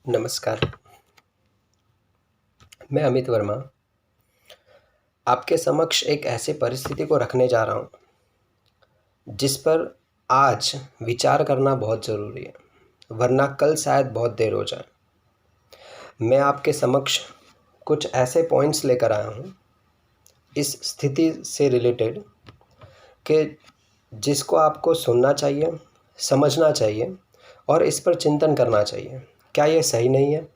नमस्कार। मैं अमित वर्मा आपके समक्ष एक ऐसी परिस्थिति को रखने जा रहा हूँ जिस पर आज विचार करना बहुत ज़रूरी है, वरना कल शायद बहुत देर हो जाए। मैं आपके समक्ष कुछ ऐसे पॉइंट्स लेकर आया हूँ इस स्थिति से रिलेटेड कि जिसको आपको सुनना चाहिए, समझना चाहिए और इस पर चिंतन करना चाहिए। क्या ये सही नहीं है?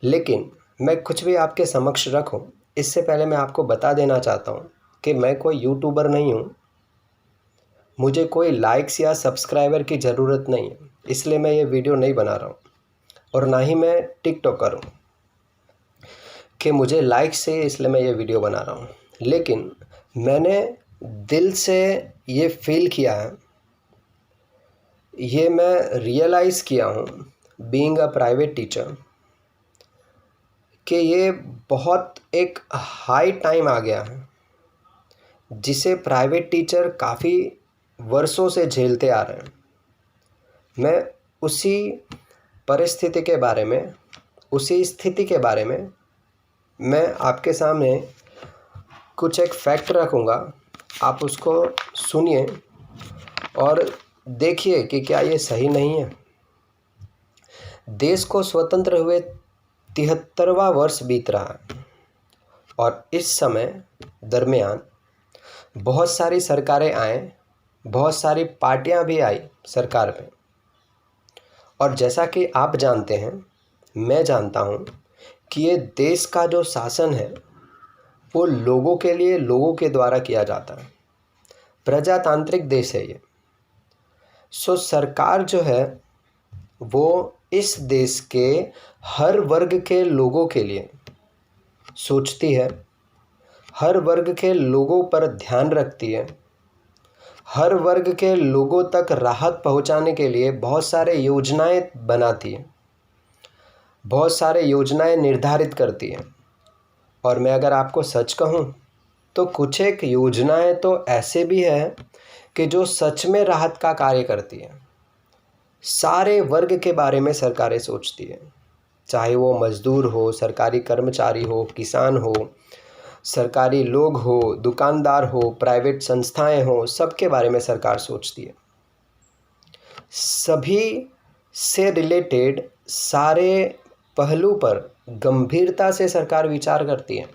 लेकिन मैं कुछ भी आपके समक्ष रखूं, इससे पहले मैं आपको बता देना चाहता हूं कि मैं कोई यूट्यूबर नहीं हूं। मुझे कोई लाइक्स या सब्सक्राइबर की ज़रूरत नहीं है, इसलिए मैं ये वीडियो नहीं बना रहा हूं। और ना ही मैं टिकटॉकर हूं कि मुझे लाइक्स चाहिए इसलिए मैं ये वीडियो बना रहा हूं। लेकिन मैंने दिल से ये फील किया है, ये मैं रियलाइज़ किया हूँ बीइंग अ प्राइवेट टीचर कि ये बहुत एक हाई टाइम आ गया है जिसे प्राइवेट टीचर काफ़ी वर्षों से झेलते आ रहे हैं। मैं उसी परिस्थिति के बारे में, उसी स्थिति के बारे में मैं आपके सामने कुछ एक फैक्ट रखूँगा। आप उसको सुनिए और देखिए कि क्या ये सही नहीं है। देश को स्वतंत्र हुए 73वां वर्ष बीत रहा है और इस समय दरमियान बहुत सारी सरकारें आए, बहुत सारी पार्टियां भी आई सरकार में। और जैसा कि आप जानते हैं, मैं जानता हूं कि ये देश का जो शासन है वो लोगों के लिए, लोगों के द्वारा किया जाता है। प्रजातांत्रिक देश है ये। सरकार जो है वो इस देश के हर वर्ग के लोगों के लिए सोचती है, हर वर्ग के लोगों पर ध्यान रखती है, हर वर्ग के लोगों तक राहत पहुंचाने के लिए बहुत सारे योजनाएं बनाती है, बहुत सारे योजनाएं निर्धारित करती है। और मैं अगर आपको सच कहूं तो कुछ एक योजनाएं तो ऐसे भी है कि जो सच में राहत का कार्य करती है। सारे वर्ग के बारे में सरकारें सोचती है, चाहे वो मजदूर हो, सरकारी कर्मचारी हो, किसान हो, सरकारी लोग हो, दुकानदार हो, प्राइवेट संस्थाएं हो, सबके बारे में सरकार सोचती है। सभी से रिलेटेड सारे पहलू पर गंभीरता से सरकार विचार करती है।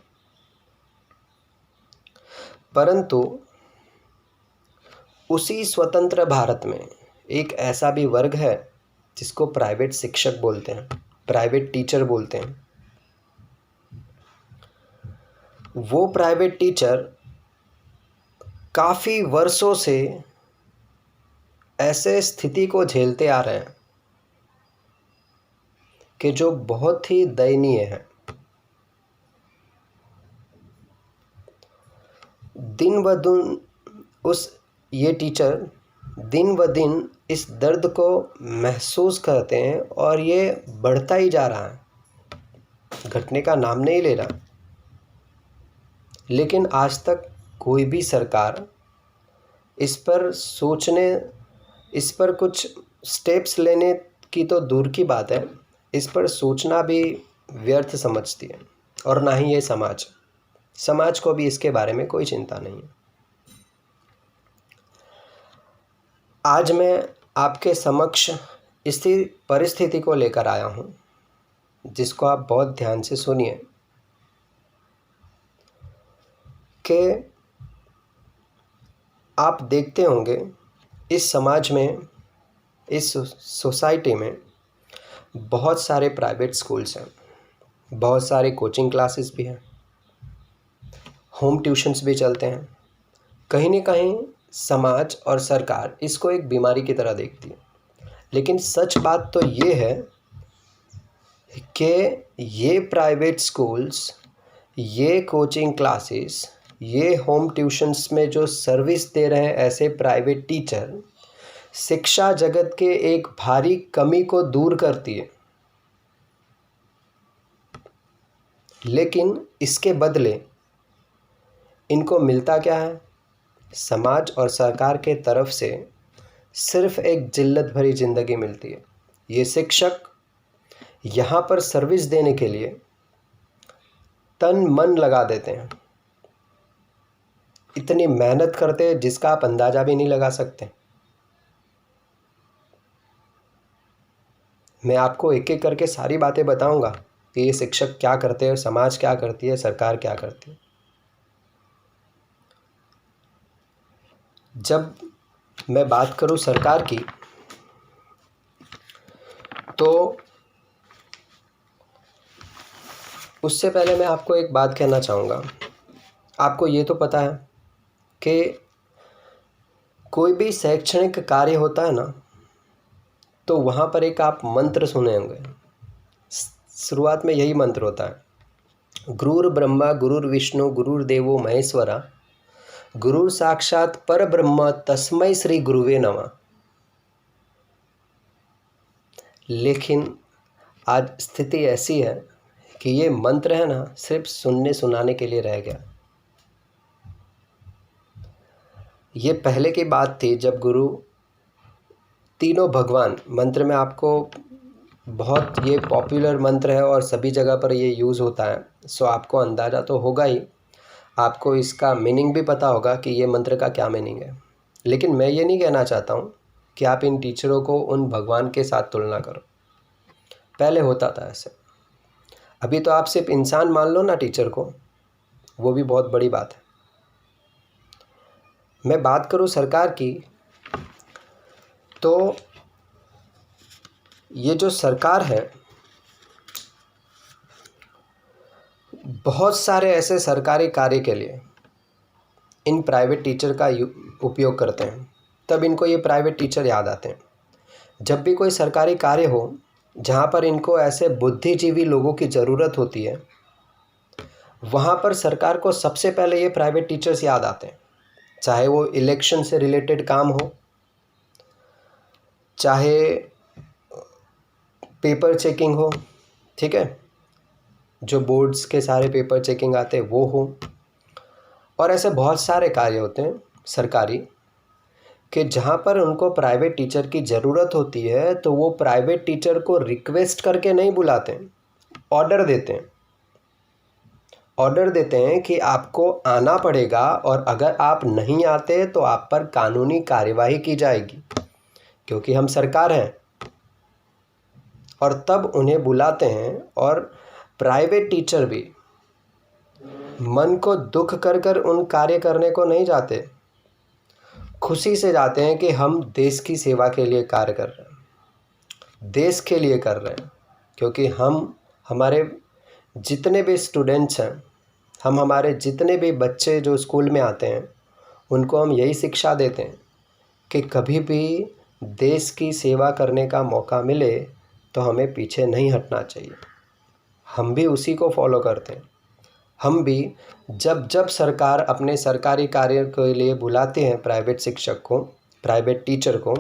परंतु उसी स्वतंत्र भारत में एक ऐसा भी वर्ग है जिसको प्राइवेट शिक्षक बोलते हैं, प्राइवेट टीचर बोलते हैं। वो प्राइवेट टीचर काफ़ी वर्षों से ऐसे स्थिति को झेलते आ रहे हैं कि जो बहुत ही दयनीय है। दिन ब दिन ये टीचर दिन ब दिन इस दर्द को महसूस करते हैं और ये बढ़ता ही जा रहा है, घटने का नाम नहीं ले रहा। लेकिन आज तक कोई भी सरकार इस पर सोचने, इस पर कुछ स्टेप्स लेने की तो दूर की बात है, इस पर सोचना भी व्यर्थ समझती है। और ना ही ये समाज को भी इसके बारे में कोई चिंता नहीं है। आज मैं आपके समक्ष इसी परिस्थिति को लेकर आया हूँ जिसको आप बहुत ध्यान से सुनिए कि आप देखते होंगे इस समाज में, इस सोसाइटी में बहुत सारे प्राइवेट स्कूल्स हैं, बहुत सारे कोचिंग क्लासेस भी हैं, होम ट्यूशन्स भी चलते हैं। कहीं ना कहीं समाज और सरकार इसको एक बीमारी की तरह देखती है। लेकिन सच बात तो ये है कि ये प्राइवेट स्कूल्स, ये कोचिंग क्लासेस, ये होम ट्यूशन्स में जो सर्विस दे रहे हैं ऐसे प्राइवेट टीचर, शिक्षा जगत के एक भारी कमी को दूर करती है। लेकिन इसके बदले इनको मिलता क्या है? समाज और सरकार के तरफ से सिर्फ एक जिल्लत भरी ज़िंदगी मिलती है। ये शिक्षक, यहाँ पर सर्विस देने के लिए तन मन लगा देते हैं, इतनी मेहनत करते हैं जिसका आप अंदाज़ा भी नहीं लगा सकते। मैं आपको एक एक करके सारी बातें बताऊंगा कि ये शिक्षक क्या करते हैं, समाज क्या करती है, सरकार क्या करती है। जब मैं बात करूं सरकार की, तो उससे पहले मैं आपको एक बात कहना चाहूँगा। आपको ये तो पता है कि कोई भी शैक्षणिक कार्य होता है ना, तो वहाँ पर एक आप मंत्र सुने होंगे। शुरुआत में यही मंत्र होता है, गुरुर् ब्रह्मा गुरुर्विष्णु गुरुर्देवो महेश्वरा गुरुर साक्षात पर ब्रह्म तस्मै श्री गुरुवे नमः। लेकिन आज स्थिति ऐसी है कि ये मंत्र है ना, सिर्फ सुनने सुनाने के लिए रह गया। ये पहले की बात थी जब गुरु तीनों भगवान मंत्र में, आपको बहुत ये पॉपुलर मंत्र है और सभी जगह पर ये यूज़ होता है, सो आपको अंदाज़ा तो होगा ही, आपको इसका मीनिंग भी पता होगा कि ये मंत्र का क्या मीनिंग है। लेकिन मैं ये नहीं कहना चाहता हूँ कि आप इन टीचरों को उन भगवान के साथ तुलना करो। पहले होता था ऐसे, अभी तो आप सिर्फ इंसान मान लो ना टीचर को, वो भी बहुत बड़ी बात है। मैं बात करूँ सरकार की, तो ये जो सरकार है, बहुत सारे ऐसे सरकारी कार्य के लिए इन प्राइवेट टीचर का उपयोग करते हैं, तब इनको ये प्राइवेट टीचर याद आते हैं। जब भी कोई सरकारी कार्य हो जहाँ पर इनको ऐसे बुद्धिजीवी लोगों की ज़रूरत होती है, वहाँ पर सरकार को सबसे पहले ये प्राइवेट टीचर्स याद आते हैं। चाहे वो इलेक्शन से रिलेटेड काम हो, चाहे पेपर चेकिंग हो, ठीक है, जो बोर्ड्स के सारे पेपर चेकिंग आते हैं वो हो, और ऐसे बहुत सारे कार्य होते हैं सरकारी कि जहाँ पर उनको प्राइवेट टीचर की ज़रूरत होती है, तो वो प्राइवेट टीचर को रिक्वेस्ट करके नहीं बुलाते हैं, ऑर्डर देते हैं। ऑर्डर देते हैं कि आपको आना पड़ेगा, और अगर आप नहीं आते तो आप पर कानूनी कार्यवाही की जाएगी, क्योंकि हम सरकार हैं। और तब उन्हें बुलाते हैं, और प्राइवेट टीचर भी मन को दुख कर कर उन कार्य करने को नहीं जाते, खुशी से जाते हैं कि हम देश की सेवा के लिए कार्य कर रहे हैं, देश के लिए कर रहे हैं। क्योंकि हम, हमारे जितने भी स्टूडेंट्स हैं, हम हमारे जितने भी बच्चे जो स्कूल में आते हैं, उनको हम यही शिक्षा देते हैं कि कभी भी देश की सेवा करने का मौका मिले तो हमें पीछे नहीं हटना चाहिए। हम भी उसी को फॉलो करते हैं। हम भी जब जब सरकार अपने सरकारी कार्य के लिए बुलाते हैं प्राइवेट शिक्षक को, प्राइवेट टीचर को,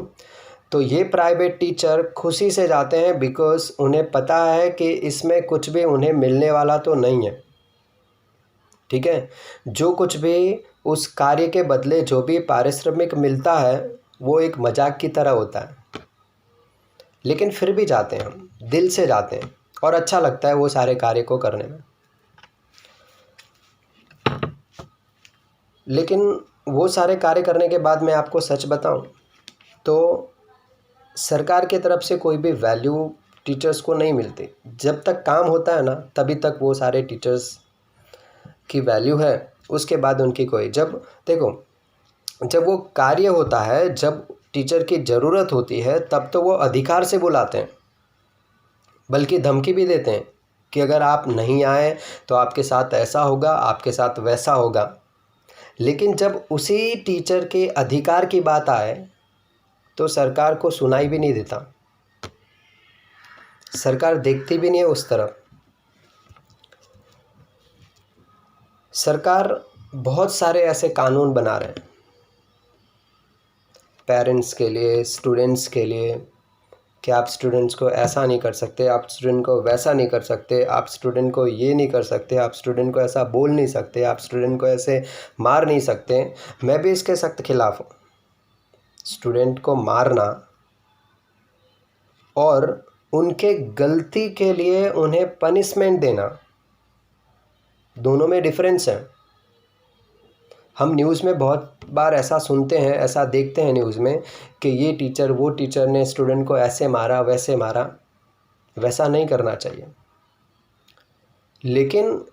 तो ये प्राइवेट टीचर खुशी से जाते हैं, बिकॉज़ उन्हें पता है कि इसमें कुछ भी उन्हें मिलने वाला तो नहीं है, ठीक है। जो कुछ भी उस कार्य के बदले जो भी पारिश्रमिक मिलता है, वो एक मजाक की तरह होता है। लेकिन फिर भी जाते हैं, हम दिल से जाते हैं, और अच्छा लगता है वो सारे कार्य को करने में। लेकिन वो सारे कार्य करने के बाद मैं आपको सच बताऊं तो सरकार की तरफ से कोई भी वैल्यू टीचर्स को नहीं मिलती। जब तक काम होता है ना, तभी तक वो सारे टीचर्स की वैल्यू है, उसके बाद उनकी कोई, जब देखो, जब वो कार्य होता है, जब टीचर की ज़रूरत होती है, तब तो वो अधिकार से बुलाते हैं, बल्कि धमकी भी देते हैं कि अगर आप नहीं आए तो आपके साथ ऐसा होगा, आपके साथ वैसा होगा। लेकिन जब उसी टीचर के अधिकार की बात आए तो सरकार को सुनाई भी नहीं देता, सरकार देखती भी नहीं है उस तरफ। सरकार बहुत सारे ऐसे कानून बना रहे हैं पेरेंट्स के लिए, स्टूडेंट्स के लिए, कि आप स्टूडेंट्स को ऐसा नहीं कर सकते, आप स्टूडेंट को वैसा नहीं कर सकते, आप स्टूडेंट को ये नहीं कर सकते, आप स्टूडेंट को ऐसा बोल नहीं सकते, आप स्टूडेंट को ऐसे मार नहीं सकते। मैं भी इसके सख्त खिलाफ़ हूँ। स्टूडेंट को मारना और उनके गलती के लिए उन्हें पनिशमेंट देना, दोनों में डिफरेंस है। हम न्यूज़ में बहुत बार ऐसा सुनते हैं, ऐसा देखते हैं न्यूज़ में कि ये टीचर वो टीचर ने स्टूडेंट को ऐसे मारा वैसे मारा। वैसा नहीं करना चाहिए। लेकिन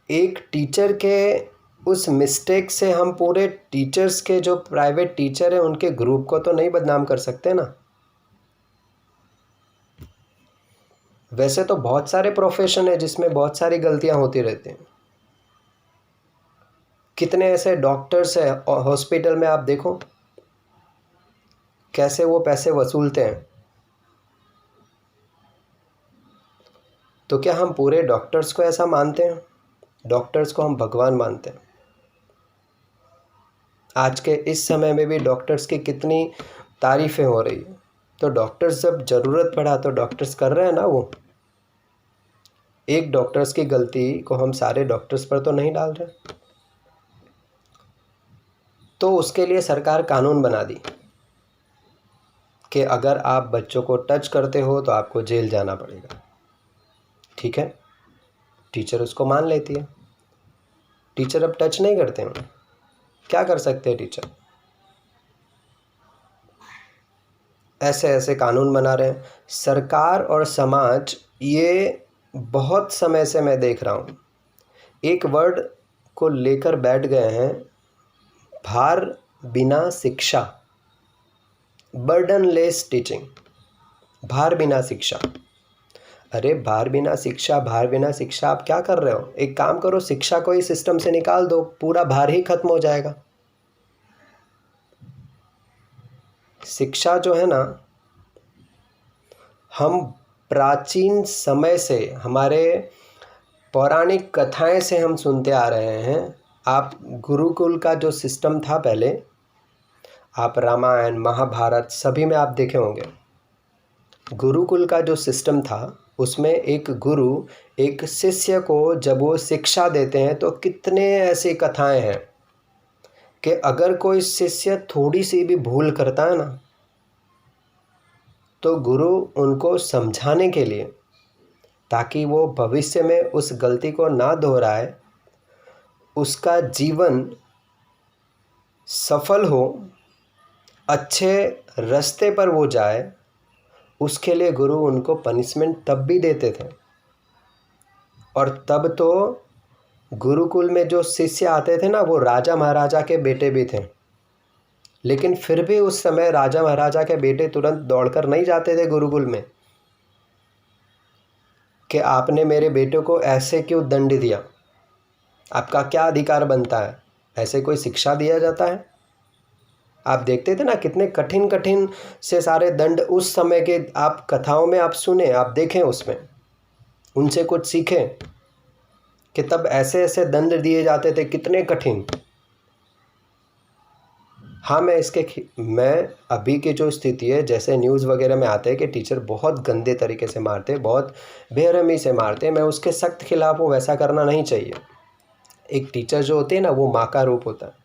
एक टीचर के उस मिस्टेक से हम पूरे टीचर्स के जो प्राइवेट टीचर हैं उनके ग्रुप को तो नहीं बदनाम कर सकते ना। वैसे तो बहुत सारे प्रोफेशन है जिसमें बहुत सारी गलतियां होती रहती हैं। कितने ऐसे डॉक्टर्स हैं हॉस्पिटल में, आप देखो कैसे वो पैसे वसूलते हैं। तो क्या हम पूरे डॉक्टर्स को ऐसा मानते हैं? डॉक्टर्स को हम भगवान मानते हैं। आज के इस समय में भी डॉक्टर्स की कितनी तारीफ़ें हो रही है। तो डॉक्टर्स जब ज़रूरत पड़ा तो डॉक्टर्स कर रहे हैं ना। वो एक डॉक्टर्स की गलती को हम सारे डॉक्टर्स पर तो नहीं डाल रहे। तो उसके लिए सरकार कानून बना दी कि अगर आप बच्चों को टच करते हो तो आपको जेल जाना पड़ेगा। ठीक है, टीचर उसको मान लेती है। टीचर अब टच नहीं करते हैं, क्या कर सकते हैं टीचर? ऐसे ऐसे कानून बना रहे हैं सरकार और समाज। ये बहुत समय से मैं देख रहा हूँ, एक वर्ड को लेकर बैठ गए हैं, भार बिना शिक्षा, बर्डनलेस टीचिंग। भार बिना शिक्षा। अरे भार बिना शिक्षा, भार बिना शिक्षा, आप क्या कर रहे हो? एक काम करो, शिक्षा को ही सिस्टम से निकाल दो, पूरा भार ही खत्म हो जाएगा। शिक्षा जो है ना, हम प्राचीन समय से, हमारे पौराणिक कथाएं से हम सुनते आ रहे हैं। आप गुरुकुल का जो सिस्टम था पहले, आप रामायण महाभारत सभी में आप देखे होंगे। गुरुकुल का जो सिस्टम था उसमें एक गुरु एक शिष्य को जब वो शिक्षा देते हैं तो कितने ऐसी कथाएं हैं कि अगर कोई शिष्य थोड़ी सी भी भूल करता है ना, तो गुरु उनको समझाने के लिए, ताकि वो भविष्य में उस गलती को ना दोहराए, उसका जीवन सफल हो, अच्छे रास्ते पर वो जाए, उसके लिए गुरु उनको पनिशमेंट तब भी देते थे। और तब तो गुरुकुल में जो शिष्य आते थे ना, वो राजा महाराजा के बेटे भी थे। लेकिन फिर भी उस समय राजा महाराजा के बेटे तुरंत दौड़कर नहीं जाते थे गुरुकुल में कि आपने मेरे बेटे को ऐसे क्यों दंड दिया, आपका क्या अधिकार बनता है। ऐसे कोई शिक्षा दिया जाता है? आप देखते थे ना कितने कठिन कठिन से सारे दंड उस समय के, आप कथाओं में आप सुने, आप देखें, उसमें उनसे कुछ सीखें कि तब ऐसे ऐसे दंड दिए जाते थे, कितने कठिन। हाँ, मैं अभी की जो स्थिति है, जैसे न्यूज़ वगैरह में आते हैं कि टीचर बहुत गंदे तरीके से मारते हैं, बहुत बेरहमी से मारते हैं, मैं उसके सख्त खिलाफ हूँ। वैसा करना नहीं चाहिए। एक टीचर जो होते हैं ना, वो माँ का रूप होता है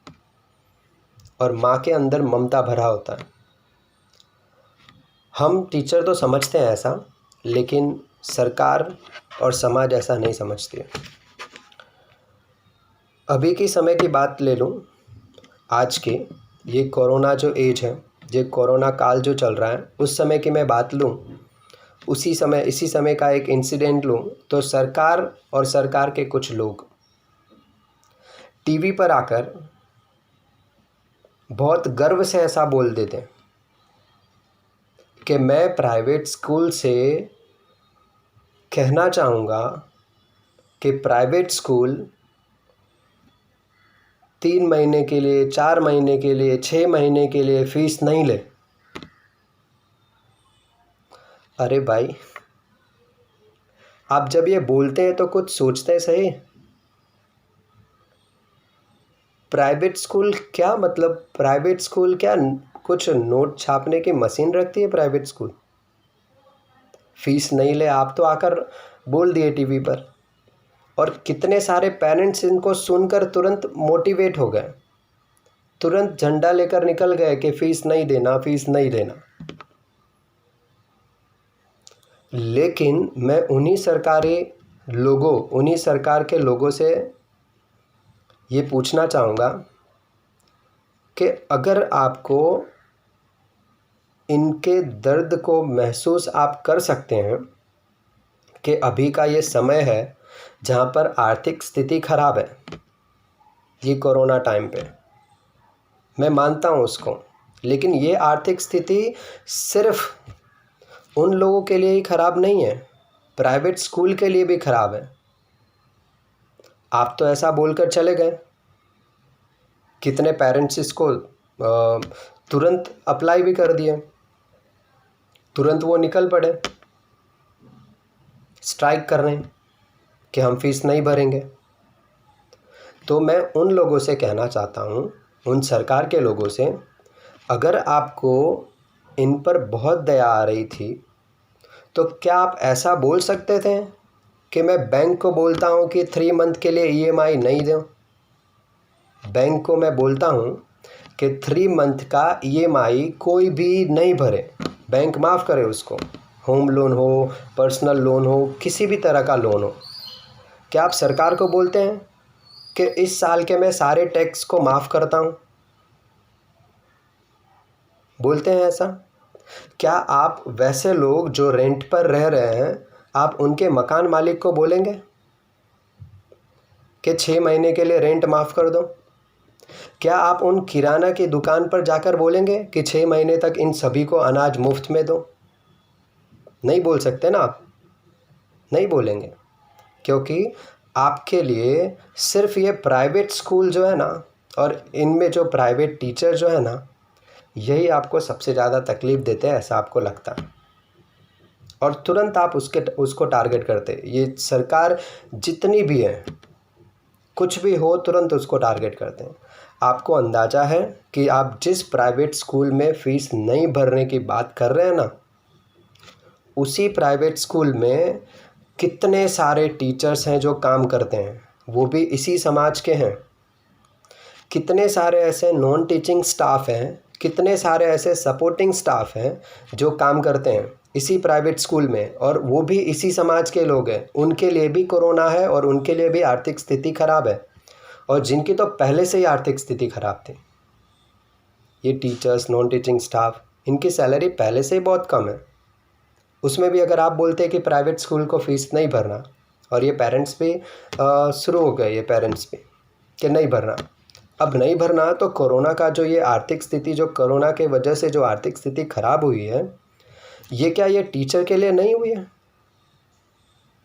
और माँ के अंदर ममता भरा होता है। हम टीचर तो समझते हैं ऐसा, लेकिन सरकार और समाज ऐसा नहीं समझती है। अभी की समय की बात ले लूँ, आज की ये कोरोना जो एज है, ये कोरोना काल जो चल रहा है, उस समय की मैं बात लूँ, इसी समय का एक इंसिडेंट लूँ, तो सरकार और सरकार के कुछ लोग टीवी पर आकर बहुत गर्व से ऐसा बोल देते हैं कि मैं प्राइवेट स्कूल से कहना चाहूँगा कि प्राइवेट स्कूल 3 महीने के लिए, 4 महीने के लिए, 6 महीने के लिए फ़ीस नहीं ले। अरे भाई, आप जब ये बोलते हैं तो कुछ सोचते सही। प्राइवेट स्कूल क्या मतलब? प्राइवेट स्कूल क्या कुछ नोट छापने की मशीन रखती है प्राइवेट स्कूल? फ़ीस नहीं ले, आप तो आकर बोल दिए टीवी पर, और कितने सारे पेरेंट्स इनको सुनकर तुरंत मोटिवेट हो गए, तुरंत झंडा लेकर निकल गए कि फ़ीस नहीं देना, फ़ीस नहीं देना। लेकिन मैं उन्हीं सरकार के लोगों से ये पूछना चाहूँगा कि अगर आपको इनके दर्द को महसूस आप कर सकते हैं कि अभी का ये समय है जहाँ पर आर्थिक स्थिति ख़राब है, ये कोरोना टाइम पे मैं मानता हूँ उसको, लेकिन ये आर्थिक स्थिति सिर्फ उन लोगों के लिए ही ख़राब नहीं है, प्राइवेट स्कूल के लिए भी ख़राब है। आप तो ऐसा बोलकर चले गए, कितने पेरेंट्स इसको तुरंत अप्लाई भी कर दिए, तुरंत वो निकल पड़े स्ट्राइक करने कि हम फीस नहीं भरेंगे। तो मैं उन लोगों से कहना चाहता हूँ, उन सरकार के लोगों से, अगर आपको इन पर बहुत दया आ रही थी तो क्या आप ऐसा बोल सकते थे कि मैं बैंक को बोलता हूँ कि 3 मंथ के लिए ईएमआई नहीं दो। बैंक को मैं बोलता हूँ कि 3 मंथ का ईएमआई कोई भी नहीं भरे, बैंक माफ़ करे उसको, होम लोन हो, पर्सनल लोन हो, किसी भी तरह का लोन हो। क्या आप सरकार को बोलते हैं कि इस साल के मैं सारे टैक्स को माफ़ करता हूँ? बोलते हैं ऐसा? क्या आप वैसे लोग जो रेंट पर रह रहे हैं, आप उनके मकान मालिक को बोलेंगे कि 6 महीने के लिए रेंट माफ़ कर दो? क्या आप उन किराना की दुकान पर जाकर बोलेंगे कि 6 महीने तक इन सभी को अनाज मुफ्त में दो? नहीं बोल सकते ना आप, नहीं बोलेंगे, क्योंकि आपके लिए सिर्फ ये प्राइवेट स्कूल जो है ना, और इनमें जो प्राइवेट टीचर जो है ना, यही आपको सबसे ज़्यादा तकलीफ़ देते हैं, ऐसा आपको लगता है, और तुरंत आप उसको टारगेट करते। ये सरकार जितनी भी है, कुछ भी हो तुरंत उसको टारगेट करते हैं। आपको अंदाज़ा है कि आप जिस प्राइवेट स्कूल में फ़ीस नहीं भरने की बात कर रहे हैं ना, उसी प्राइवेट स्कूल में कितने सारे टीचर्स हैं जो काम करते हैं, वो भी इसी समाज के हैं। कितने सारे ऐसे नॉन टीचिंग स्टाफ हैं, कितने सारे ऐसे सपोर्टिंग स्टाफ हैं जो काम करते हैं इसी प्राइवेट स्कूल में, और वो भी इसी समाज के लोग हैं। उनके लिए भी कोरोना है और उनके लिए भी आर्थिक स्थिति ख़राब है, और जिनकी तो पहले से ही आर्थिक स्थिति ख़राब थी। ये टीचर्स, नॉन टीचिंग स्टाफ, इनकी सैलरी पहले से ही बहुत कम है। उसमें भी अगर आप बोलते हैं कि प्राइवेट स्कूल को फ़ीस नहीं भरना, और ये पेरेंट्स भी शुरू हो गए, ये पेरेंट्स भी कि नहीं भरना, अब नहीं भरना, तो कोरोना का जो ये आर्थिक स्थिति, जो कोरोना के वजह से जो आर्थिक स्थिति ख़राब हुई है, ये क्या ये टीचर के लिए नहीं हुई है?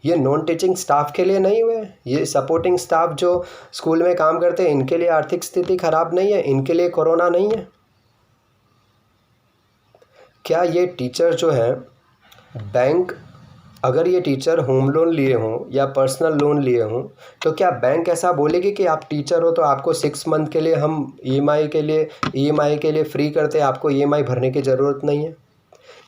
ये नॉन टीचिंग स्टाफ के लिए नहीं हुए? ये सपोर्टिंग स्टाफ जो स्कूल में काम करते हैं, इनके लिए आर्थिक स्थिति ख़राब नहीं है? इनके लिए कोरोना नहीं है? क्या ये टीचर जो है, बैंक, अगर ये टीचर होम लोन लिए हों या पर्सनल लोन लिए हों, तो क्या बैंक ऐसा बोलेगी कि आप टीचर हो तो आपको 6 मंथ के लिए हम ईएमआई के लिए फ्री करते हैं, आपको ईएमआई भरने की ज़रूरत नहीं है?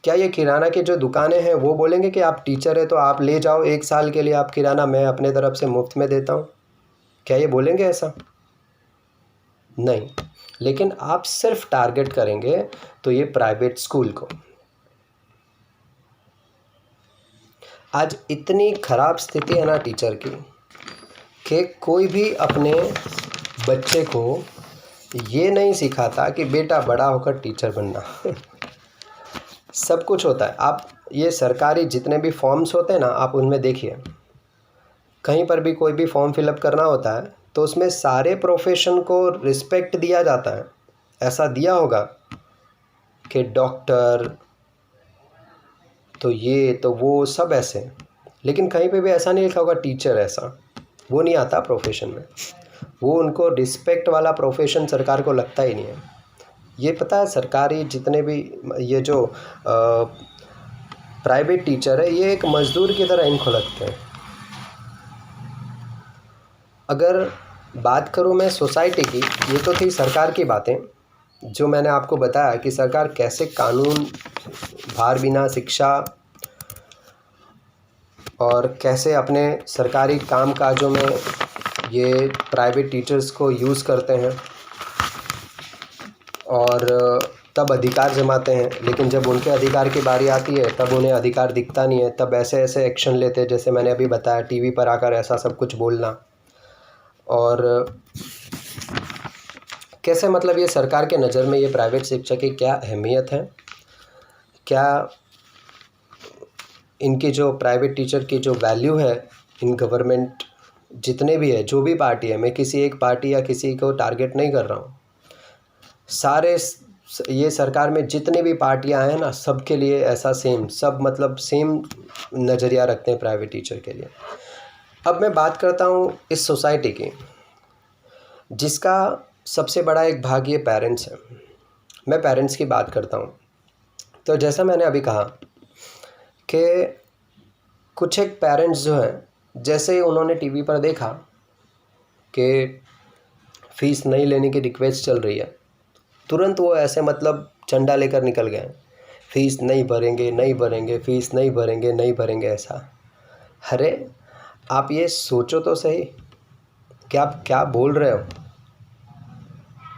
क्या ये किराना की जो दुकानें हैं वो बोलेंगे कि आप टीचर है तो आप ले जाओ, 1 साल के लिए आप किराना मैं अपने तरफ से मुफ्त में देता हूँ? क्या ये बोलेंगे ऐसा? नहीं। लेकिन आप सिर्फ टारगेट करेंगे तो ये प्राइवेट स्कूल को। आज इतनी ख़राब स्थिति है ना टीचर की, कि कोई भी अपने बच्चे को ये नहीं सिखाता कि बेटा बड़ा होकर टीचर बनना। सब कुछ होता है। आप ये सरकारी जितने भी फॉर्म्स होते हैं ना, आप उनमें देखिए, कहीं पर भी कोई भी फॉर्म फिलअप करना होता है तो उसमें सारे प्रोफेशन को रिस्पेक्ट दिया जाता है। ऐसा दिया होगा कि डॉक्टर, तो ये तो वो सब ऐसे, लेकिन कहीं पे भी ऐसा नहीं लिखा होगा टीचर, ऐसा वो नहीं आता प्रोफेशन में। वो उनको रिस्पेक्ट वाला प्रोफेशन सरकार को लगता ही नहीं है। ये पता है, सरकारी जितने भी ये जो प्राइवेट टीचर है, ये एक मज़दूर की तरह इनको लगते हैं। अगर बात करूँ मैं सोसाइटी की, ये तो थी सरकार की बातें, जो मैंने आपको बताया कि सरकार कैसे कानून, भार बिना शिक्षा, और कैसे अपने सरकारी काम काजों में ये प्राइवेट टीचर्स को यूज़ करते हैं। और तब अधिकार जमाते हैं, लेकिन जब उनके अधिकार की बारी आती है तब उन्हें अधिकार दिखता नहीं है। तब ऐसे ऐसे एक्शन लेते हैं, जैसे मैंने अभी बताया, टीवी पर आकर ऐसा सब कुछ बोलना। और कैसे मतलब ये सरकार के नज़र में ये प्राइवेट शिक्षा की क्या अहमियत है, क्या इनकी जो प्राइवेट टीचर की जो वैल्यू है इन गवर्नमेंट जितने भी है, जो भी पार्टी है, मैं किसी एक पार्टी या किसी को टारगेट नहीं कर रहा हूँ, सारे ये सरकार में जितनी भी पार्टियां हैं ना, सबके लिए ऐसा सेम, सब मतलब सेम नज़रिया रखते हैं प्राइवेट टीचर के लिए। अब मैं बात करता हूँ इस सोसाइटी की, जिसका सबसे बड़ा एक भाग ये पेरेंट्स है। मैं पेरेंट्स की बात करता हूँ। तो जैसा मैंने अभी कहा कि कुछ एक पेरेंट्स जो हैं, जैसे ही उन्होंने टीवी पर देखा कि फ़ीस नहीं लेने की रिक्वेस्ट चल रही है, तुरंत वो ऐसे मतलब झंडा लेकर निकल गए, फ़ीस नहीं भरेंगे, नहीं भरेंगे, फ़ीस नहीं भरेंगे, नहीं भरेंगे, ऐसा। अरे आप ये सोचो तो सही कि आप क्या बोल रहे हो।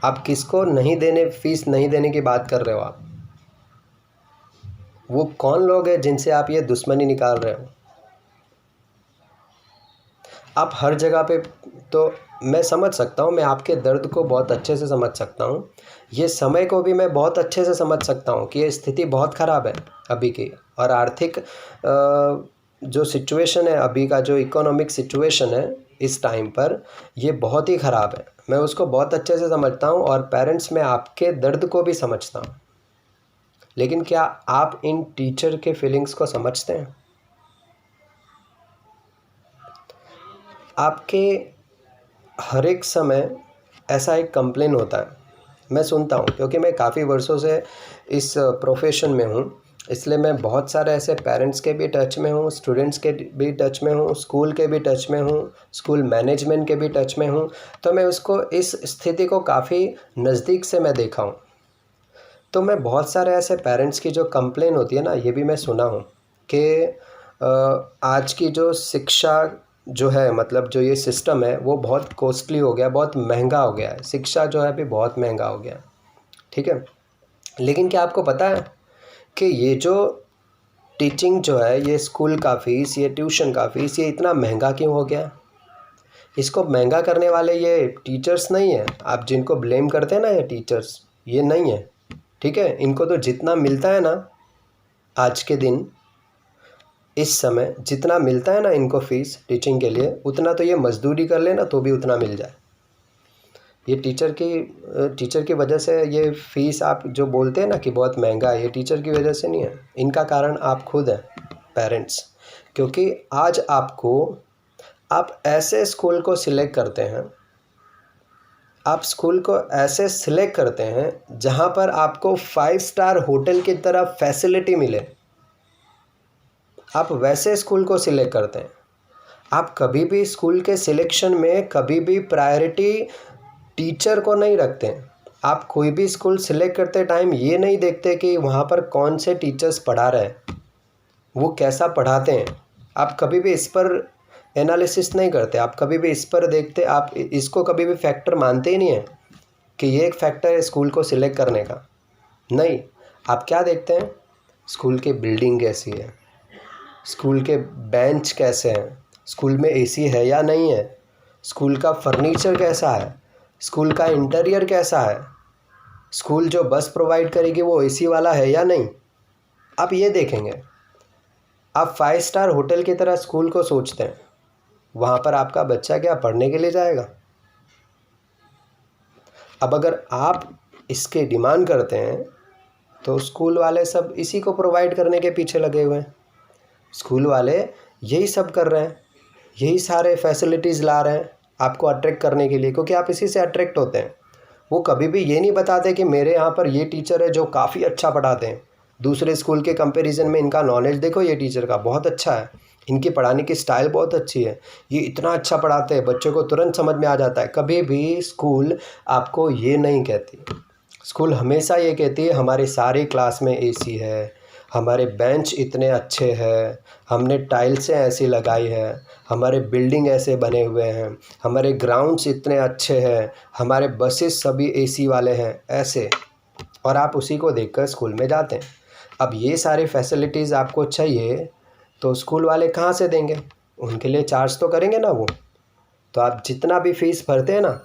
आप किसको नहीं देने, फ़ीस नहीं देने की बात कर रहे हो आप? वो कौन लोग हैं जिनसे आप ये दुश्मनी निकाल रहे हो? आप हर जगह पे, तो मैं समझ सकता हूँ, मैं आपके दर्द को बहुत अच्छे से समझ सकता हूँ, ये समय को भी मैं बहुत अच्छे से समझ सकता हूँ कि ये स्थिति बहुत ख़राब है अभी की। और आर्थिक जो सिचुएशन है अभी का, जो इकोनॉमिक सिचुएशन है इस टाइम पर, ये बहुत ही ख़राब है। मैं उसको बहुत अच्छे से समझता हूँ और पेरेंट्स, मैं आपके दर्द को भी समझता हूँ। लेकिन क्या आप इन टीचर के फीलिंग्स को समझते हैं? आपके हर एक समय ऐसा एक कंप्लेन होता है, मैं सुनता हूँ, क्योंकि मैं काफ़ी वर्षों से इस प्रोफेशन में हूँ, इसलिए मैं बहुत सारे ऐसे पेरेंट्स के भी टच में हूँ, स्टूडेंट्स के भी टच में हूँ, स्कूल के भी टच में हूँ, स्कूल मैनेजमेंट के भी टच में हूँ। तो मैं उसको, इस स्थिति को काफ़ी नज़दीक से मैं देखा हूँ। तो मैं बहुत सारे ऐसे पेरेंट्स की जो कंप्लेन होती है ना, ये भी मैं सुना हूँ कि आज की जो शिक्षा जो है, मतलब जो ये सिस्टम है, वो बहुत कॉस्टली हो गया, बहुत महंगा हो गया है। शिक्षा जो है अभी बहुत महंगा हो गया है, ठीक है। लेकिन क्या आपको पता है कि ये जो टीचिंग जो है, ये स्कूल का फ़ीस, ये ट्यूशन का फ़ीस, ये इतना महंगा क्यों हो गया? इसको महंगा करने वाले ये टीचर्स नहीं है। आप जिनको ब्लेम करते हैं ना, ये टीचर्स, ये नहीं है, ठीक है। इनको तो जितना मिलता है ना आज के दिन, इस समय जितना मिलता है ना इनको फ़ीस टीचिंग के लिए, उतना तो ये मजदूरी कर लेना तो भी उतना मिल जाए। ये टीचर की वजह से ये फ़ीस आप जो बोलते हैं ना कि बहुत महंगा है, ये टीचर की वजह से नहीं है। इनका कारण आप खुद हैं, पेरेंट्स। क्योंकि आज आप ऐसे स्कूल को सिलेक्ट करते हैं, आप स्कूल को ऐसे सिलेक्ट करते हैं जहाँ पर आपको 5 स्टार होटल की तरह फैसिलिटी मिले, आप वैसे स्कूल को सिलेक्ट करते हैं। आप कभी भी स्कूल के सिलेक्शन में कभी भी प्रायोरिटी टीचर को नहीं रखते हैं। आप कोई भी स्कूल सिलेक्ट करते टाइम ये नहीं देखते कि वहाँ पर कौन से टीचर्स पढ़ा रहे हैं, वो कैसा पढ़ाते हैं। आप कभी भी इस पर एनालिसिस नहीं करते, आप कभी भी इस पर देखते, आप इसको कभी भी फैक्टर मानते ही नहीं हैं कि ये एक फैक्टर है स्कूल को सिलेक्ट करने का। नहीं, आप क्या देखते हैं? स्कूल की बिल्डिंग कैसी है, स्कूल के बेंच कैसे हैं, स्कूल में एसी है या नहीं है, स्कूल का फर्नीचर कैसा है, स्कूल का इंटीरियर कैसा है, स्कूल जो बस प्रोवाइड करेगी वो एसी वाला है या नहीं, आप ये देखेंगे। आप 5 स्टार होटल की तरह स्कूल को सोचते हैं, वहाँ पर आपका बच्चा क्या पढ़ने के लिए जाएगा? अब अगर आप इसके डिमांड करते हैं तो स्कूल वाले सब इसी को प्रोवाइड करने के पीछे लगे हुए हैं। स्कूल वाले यही सब कर रहे हैं, यही सारे फैसिलिटीज़ ला रहे हैं आपको अट्रैक्ट करने के लिए, क्योंकि आप इसी से अट्रैक्ट होते हैं। वो कभी भी ये नहीं बताते कि मेरे यहाँ पर ये टीचर है जो काफ़ी अच्छा पढ़ाते हैं, दूसरे स्कूल के कंपैरिजन में इनका नॉलेज देखो, ये टीचर का बहुत अच्छा है, इनकी पढ़ाने की स्टाइल बहुत अच्छी है, ये इतना अच्छा पढ़ाते हैं, बच्चों को तुरंत समझ में आ जाता है। कभी भी स्कूल आपको ये नहीं कहती। स्कूल हमेशा ये कहती है हमारी सारी क्लास में एसी है, हमारे बेंच इतने अच्छे हैं, हमने टाइल्सें ऐसी लगाई है, हमारे बिल्डिंग ऐसे बने हुए हैं, हमारे ग्राउंड्स इतने अच्छे हैं, हमारे बसेस सभी एसी वाले हैं, ऐसे। और आप उसी को देखकर स्कूल में जाते हैं। अब ये सारी फैसिलिटीज़ आपको चाहिए तो स्कूल वाले कहाँ से देंगे? उनके लिए चार्ज तो करेंगे ना वो। तो आप जितना भी फ़ीस भरते हैं ना,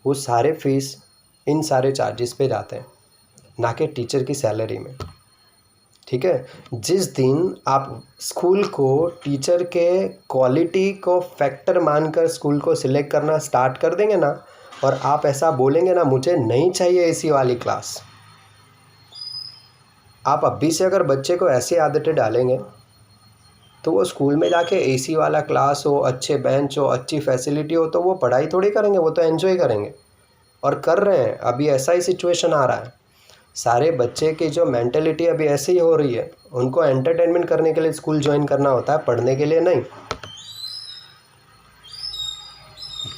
वो सारे फ़ीस इन सारे चार्जेस पे जाते हैं, ना कि टीचर की सैलरी में। ठीक है? जिस दिन आप स्कूल को टीचर के क्वालिटी को फैक्टर मानकर स्कूल को सिलेक्ट करना स्टार्ट कर देंगे ना, और आप ऐसा बोलेंगे ना, मुझे नहीं चाहिए एसी वाली क्लास, आप अभी से अगर बच्चे को ऐसी आदतें डालेंगे तो वो स्कूल में जाके एसी वाला क्लास हो, अच्छे बेंच हो, अच्छी फैसिलिटी हो, तो वो पढ़ाई थोड़ी करेंगे, वो तो एंजॉय करेंगे। और कर रहे हैं, अभी ऐसा ही सिचुएशन आ रहा है। सारे बच्चे की जो मेंटेलिटी अभी ऐसे ही हो रही है, उनको एंटरटेनमेंट करने के लिए स्कूल ज्वाइन करना होता है, पढ़ने के लिए नहीं।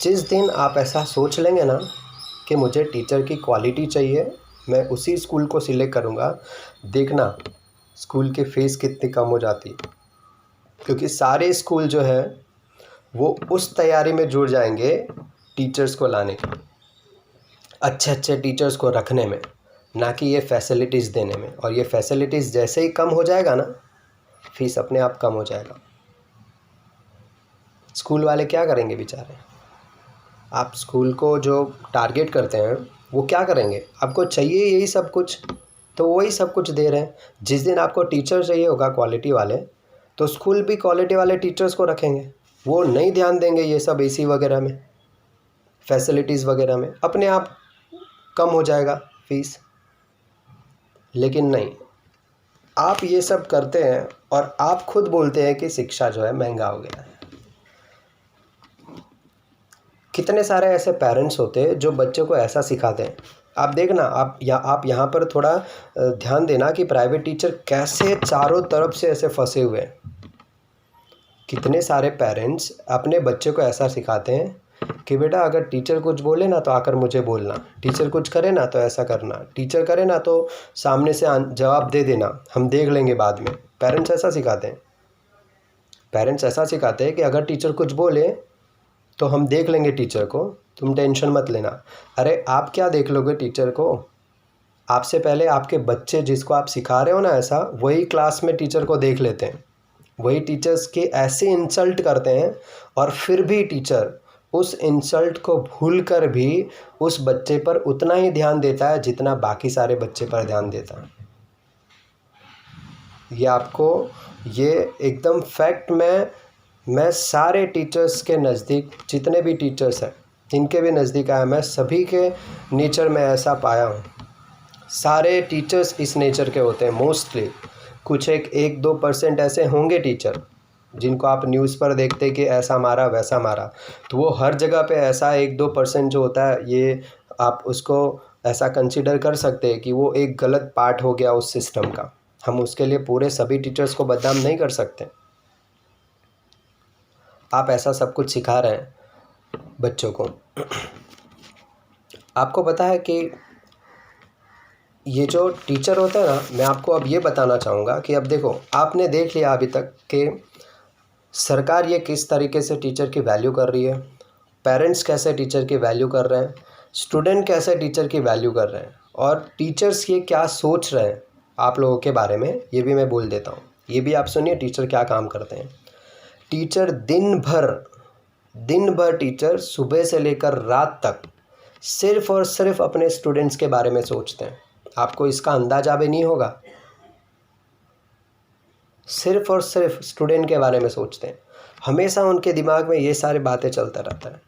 जिस दिन आप ऐसा सोच लेंगे ना कि मुझे टीचर की क्वालिटी चाहिए, मैं उसी स्कूल को सिलेक्ट करूँगा, देखना स्कूल की फ़ीस कितनी कम हो जाती है। क्योंकि सारे स्कूल जो है वो उस तैयारी में जुड़ जाएंगे टीचर्स को लाने की, अच्छे अच्छे टीचर्स को रखने में, ना कि ये फैसिलिटीज़ देने में। और ये फैसिलिटीज़ जैसे ही कम हो जाएगा ना, फीस अपने आप कम हो जाएगा। स्कूल वाले क्या करेंगे बेचारे? आप स्कूल को जो टारगेट करते हैं वो क्या करेंगे? आपको चाहिए यही सब कुछ, तो वही सब कुछ दे रहे हैं। जिस दिन आपको टीचर चाहिए होगा क्वालिटी वाले, तो स्कूल भी क्वालिटी वाले टीचर्स को रखेंगे। वो नहीं ध्यान देंगे ये सब एसी वगैरह में, फैसिलिटीज़ वगैरह में, अपने आप कम हो जाएगा फीस। लेकिन नहीं, आप ये सब करते हैं और आप खुद बोलते हैं कि शिक्षा जो है महंगा हो गया है। कितने सारे ऐसे पेरेंट्स होते हैं जो बच्चों को ऐसा सिखाते हैं। आप देखना, आप यहाँ पर थोड़ा ध्यान देना कि प्राइवेट टीचर कैसे चारों तरफ से ऐसे फंसे हुए हैं। कितने सारे पेरेंट्स अपने बच्चे को ऐसा सिखाते हैं कि बेटा अगर टीचर कुछ बोले ना तो आकर मुझे बोलना, टीचर कुछ करे ना तो ऐसा करना, टीचर करे ना तो सामने से जवाब दे देना, हम देख लेंगे बाद में। पेरेंट्स ऐसा सिखाते हैं। पेरेंट्स ऐसा सिखाते हैं कि अगर टीचर कुछ बोले तो हम देख लेंगे टीचर को, तुम टेंशन मत लेना। अरे आप क्या देख लोगे टीचर को? आपसे पहले आपके बच्चे जिसको आप सिखा रहे हो ना ऐसा, वही क्लास में टीचर को देख लेते हैं, वही टीचर्स के ऐसे इंसल्ट करते हैं, और फिर भी टीचर उस इंसल्ट को भूलकर भी उस बच्चे पर उतना ही ध्यान देता है जितना बाकी सारे बच्चे पर ध्यान देता है। ये आपको, ये एकदम फैक्ट मैं सारे टीचर्स के नज़दीक, जितने भी टीचर्स हैं इनके भी नज़दीक आया, मैं सभी के नेचर में ऐसा पाया हूँ। सारे टीचर्स इस नेचर के होते हैं मोस्टली। कुछ एक 2% ऐसे होंगे टीचर जिनको आप न्यूज़ पर देखते कि ऐसा मारा वैसा मारा, तो वो हर जगह पे ऐसा 1-2% जो होता है, ये आप उसको ऐसा कंसिडर कर सकते हैं कि वो एक गलत पार्ट हो गया उस सिस्टम का। हम उसके लिए पूरे सभी टीचर्स को बदनाम नहीं कर सकते। आप ऐसा सब कुछ सिखा रहे हैं बच्चों को। आपको पता है कि ये जो टीचर होता है ना, मैं आपको अब ये बताना चाहूँगा कि अब देखो, आपने देख लिया अभी तक कि सरकार ये किस तरीके से टीचर की वैल्यू कर रही है, पेरेंट्स कैसे टीचर की वैल्यू कर रहे हैं, स्टूडेंट कैसे टीचर की वैल्यू कर रहे हैं, और टीचर्स ये क्या सोच रहे हैं आप लोगों के बारे में, ये भी मैं बोल देता हूँ। ये भी आप सुनिए टीचर क्या काम करते हैं। टीचर दिन भर टीचर सुबह से लेकर रात तक सिर्फ़ और सिर्फ अपने स्टूडेंट्स के बारे में सोचते हैं। आपको इसका अंदाज़ा भी नहीं होगा। सिर्फ़ और सिर्फ स्टूडेंट के बारे में सोचते हैं। हमेशा उनके दिमाग में ये सारी बातें चलता रहता है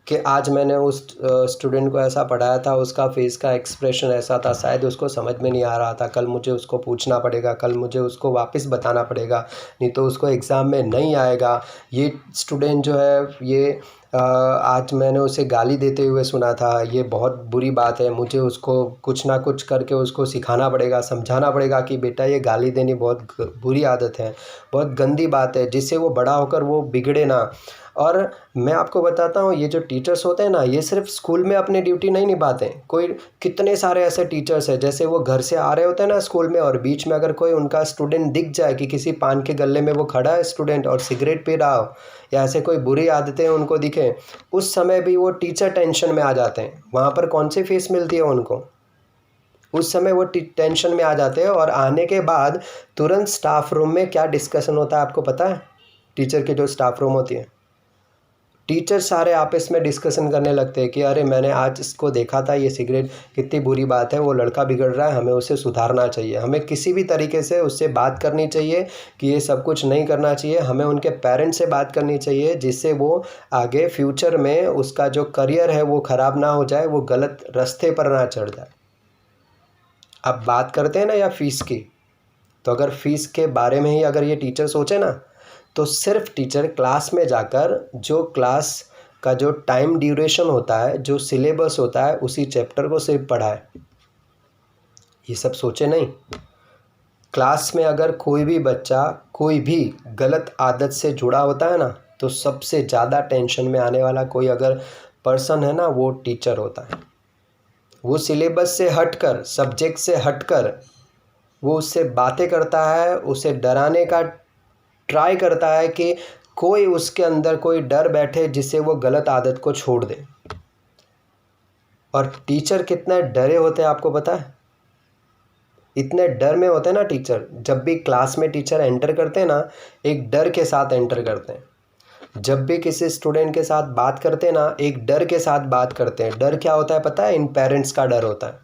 कि आज मैंने उस स्टूडेंट को ऐसा पढ़ाया था, उसका फेस का एक्सप्रेशन ऐसा था, शायद उसको समझ में नहीं आ रहा था, कल मुझे उसको पूछना पड़ेगा, कल मुझे उसको वापस बताना पड़ेगा, नहीं तो उसको एग्ज़ाम में नहीं आएगा। ये स्टूडेंट जो है ये आज मैंने उसे गाली देते हुए सुना था, ये बहुत बुरी बात है, मुझे उसको कुछ ना कुछ करके उसको सिखाना पड़ेगा, समझाना पड़ेगा कि बेटा ये गाली देनी बहुत बुरी आदत है, बहुत गंदी बात है, जिससे वो बड़ा होकर वो बिगड़े ना। और मैं आपको बताता हूँ, ये जो टीचर्स होते हैं ना, ये सिर्फ स्कूल में अपनी ड्यूटी नहीं निभाते हैं। कोई कितने सारे ऐसे टीचर्स हैं, जैसे वो घर से आ रहे होते हैं ना स्कूल में, और बीच में अगर कोई उनका स्टूडेंट दिख जाए कि किसी पान के गल्ले में वो खड़ा है स्टूडेंट और सिगरेट पी रहा हो, या ऐसे कोई बुरी आदतें उनको दिखें, उस समय भी वो टीचर टेंशन में आ जाते हैं। वहाँ पर कौन सी फीस मिलती है उनको? उस समय वो टेंशन में आ जाते हैं और आने के बाद तुरंत स्टाफ रूम में क्या डिस्कशन होता है आपको पता है? टीचर के जो स्टाफ रूम होती है, टीचर सारे आपस में डिस्कशन करने लगते हैं कि अरे मैंने आज इसको देखा था, ये सिगरेट कितनी बुरी बात है, वो लड़का बिगड़ रहा है, हमें उसे सुधारना चाहिए, हमें किसी भी तरीके से उससे बात करनी चाहिए कि ये सब कुछ नहीं करना चाहिए, हमें उनके पेरेंट्स से बात करनी चाहिए जिससे वो आगे फ्यूचर में उसका जो करियर है वो ख़राब ना हो जाए, वो गलत रास्ते पर ना चढ़ जाए। अब बात करते हैं ना या फ़ीस की, तो अगर फ़ीस के बारे में ही अगर ये टीचर सोचे ना, तो सिर्फ टीचर क्लास में जाकर जो क्लास का जो टाइम ड्यूरेशन होता है, जो सिलेबस होता है, उसी चैप्टर को सिर्फ पढ़ाए, ये सब सोचे नहीं। क्लास में अगर कोई भी बच्चा कोई भी गलत आदत से जुड़ा होता है ना, तो सबसे ज़्यादा टेंशन में आने वाला कोई अगर पर्सन है ना, वो टीचर होता है। वो सिलेबस से हटकर, सब्जेक्ट से हटकर वो उससे बातें करता है, उसे डराने का ट्राई करता है कि कोई उसके अंदर कोई डर बैठे जिससे वो गलत आदत को छोड़ दे। और टीचर कितने डरे होते हैं आपको पता है? इतने डर में होते हैं ना टीचर, जब भी क्लास में टीचर एंटर करते हैं ना, एक डर के साथ एंटर करते हैं। जब भी किसी स्टूडेंट के साथ बात करते हैं ना, एक डर के साथ बात करते हैं। डर क्या होता है पता है? इन पेरेंट्स का डर होता है।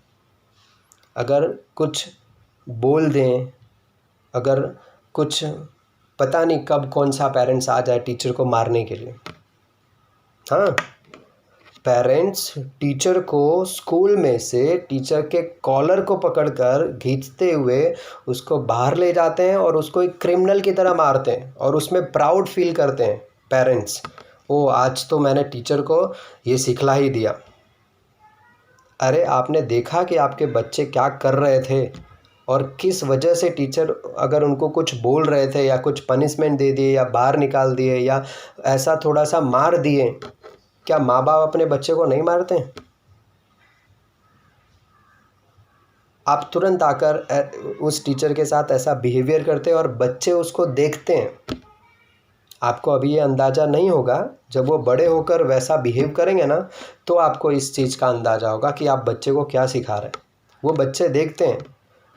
अगर कुछ बोल दें, अगर कुछ पता नहीं कब कौन सा पेरेंट्स आ जाए टीचर को मारने के लिए। हाँ, पेरेंट्स टीचर को स्कूल में से टीचर के कॉलर को पकड़कर खींचते हुए उसको बाहर ले जाते हैं और उसको एक क्रिमिनल की तरह मारते हैं और उसमें प्राउड फील करते हैं पेरेंट्स। ओ, आज तो मैंने टीचर को ये सिखला ही दिया। अरे आपने देखा कि आपके बच्चे क्या कर रहे थे और किस वजह से टीचर अगर उनको कुछ बोल रहे थे या कुछ पनिशमेंट दे दिए या बाहर निकाल दिए या ऐसा थोड़ा सा मार दिए, क्या माँ बाप अपने बच्चे को नहीं मारते हैं? आप तुरंत आकर उस टीचर के साथ ऐसा बिहेवियर करते हैं और बच्चे उसको देखते हैं। आपको अभी ये अंदाज़ा नहीं होगा, जब वो बड़े होकर वैसा बिहेव करेंगे ना, तो आपको इस चीज़ का अंदाज़ा होगा कि आप बच्चे को क्या सिखा रहे हैं। वो बच्चे देखते हैं,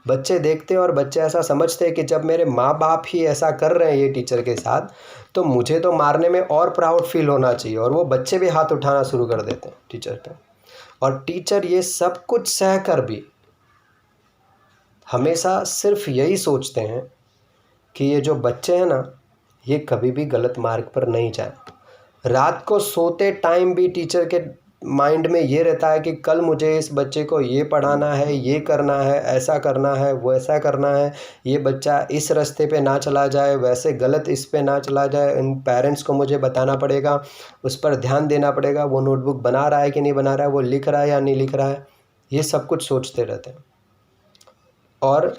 बच्चे देखते हैं और बच्चे ऐसा समझते हैं कि जब मेरे माँ बाप ही ऐसा कर रहे हैं ये टीचर के साथ, तो मुझे तो मारने में और प्राउड फील होना चाहिए। और वो बच्चे भी हाथ उठाना शुरू कर देते हैं टीचर पे। और टीचर ये सब कुछ सह कर भी हमेशा सिर्फ यही सोचते हैं कि ये जो बच्चे हैं ना, ये कभी भी गलत मार्ग पर नहीं जाए। रात को सोते टाइम भी टीचर के माइंड में ये रहता है कि कल मुझे इस बच्चे को ये पढ़ाना है, ये करना है, ऐसा करना है, वैसा करना है, ये बच्चा इस रास्ते पे ना चला जाए, वैसे गलत इस पे ना चला जाए। इन पेरेंट्स को मुझे बताना पड़ेगा, उस पर ध्यान देना पड़ेगा, वो नोटबुक बना रहा है कि नहीं बना रहा है, वो लिख रहा है या नहीं लिख रहा है, ये सब कुछ सोचते रहते हैं। और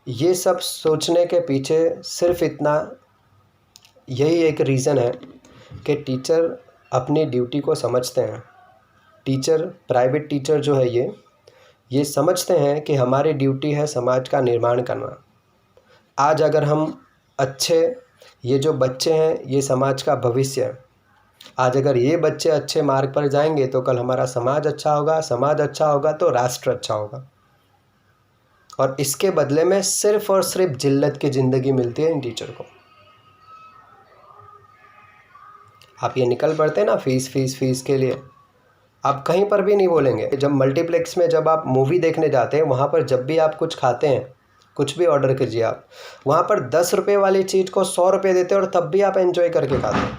ये सब सोचने के पीछे सिर्फ इतना यही एक रीज़न है कि टीचर अपनी ड्यूटी को समझते हैं। टीचर, प्राइवेट टीचर जो है ये समझते हैं कि हमारी ड्यूटी है समाज का निर्माण करना। आज अगर हम अच्छे, ये जो बच्चे हैं ये समाज का भविष्य है। आज अगर ये बच्चे अच्छे मार्ग पर जाएंगे तो कल हमारा समाज अच्छा होगा, समाज अच्छा होगा तो राष्ट्र अच्छा होगा। और इसके बदले में सिर्फ और सिर्फ जिल्लत की ज़िंदगी मिलती है इन टीचर को। आप ये निकल पड़ते हैं ना फीस फीस फीस के लिए, आप कहीं पर भी नहीं बोलेंगे। जब मल्टीप्लेक्स में जब आप मूवी देखने जाते हैं, वहाँ पर जब भी आप कुछ खाते हैं, कुछ भी ऑर्डर कीजिए आप, वहाँ पर 10 रुपये वाली चीज़ को 100 रुपये देते हैं और तब भी आप एंजॉय करके खाते हैं।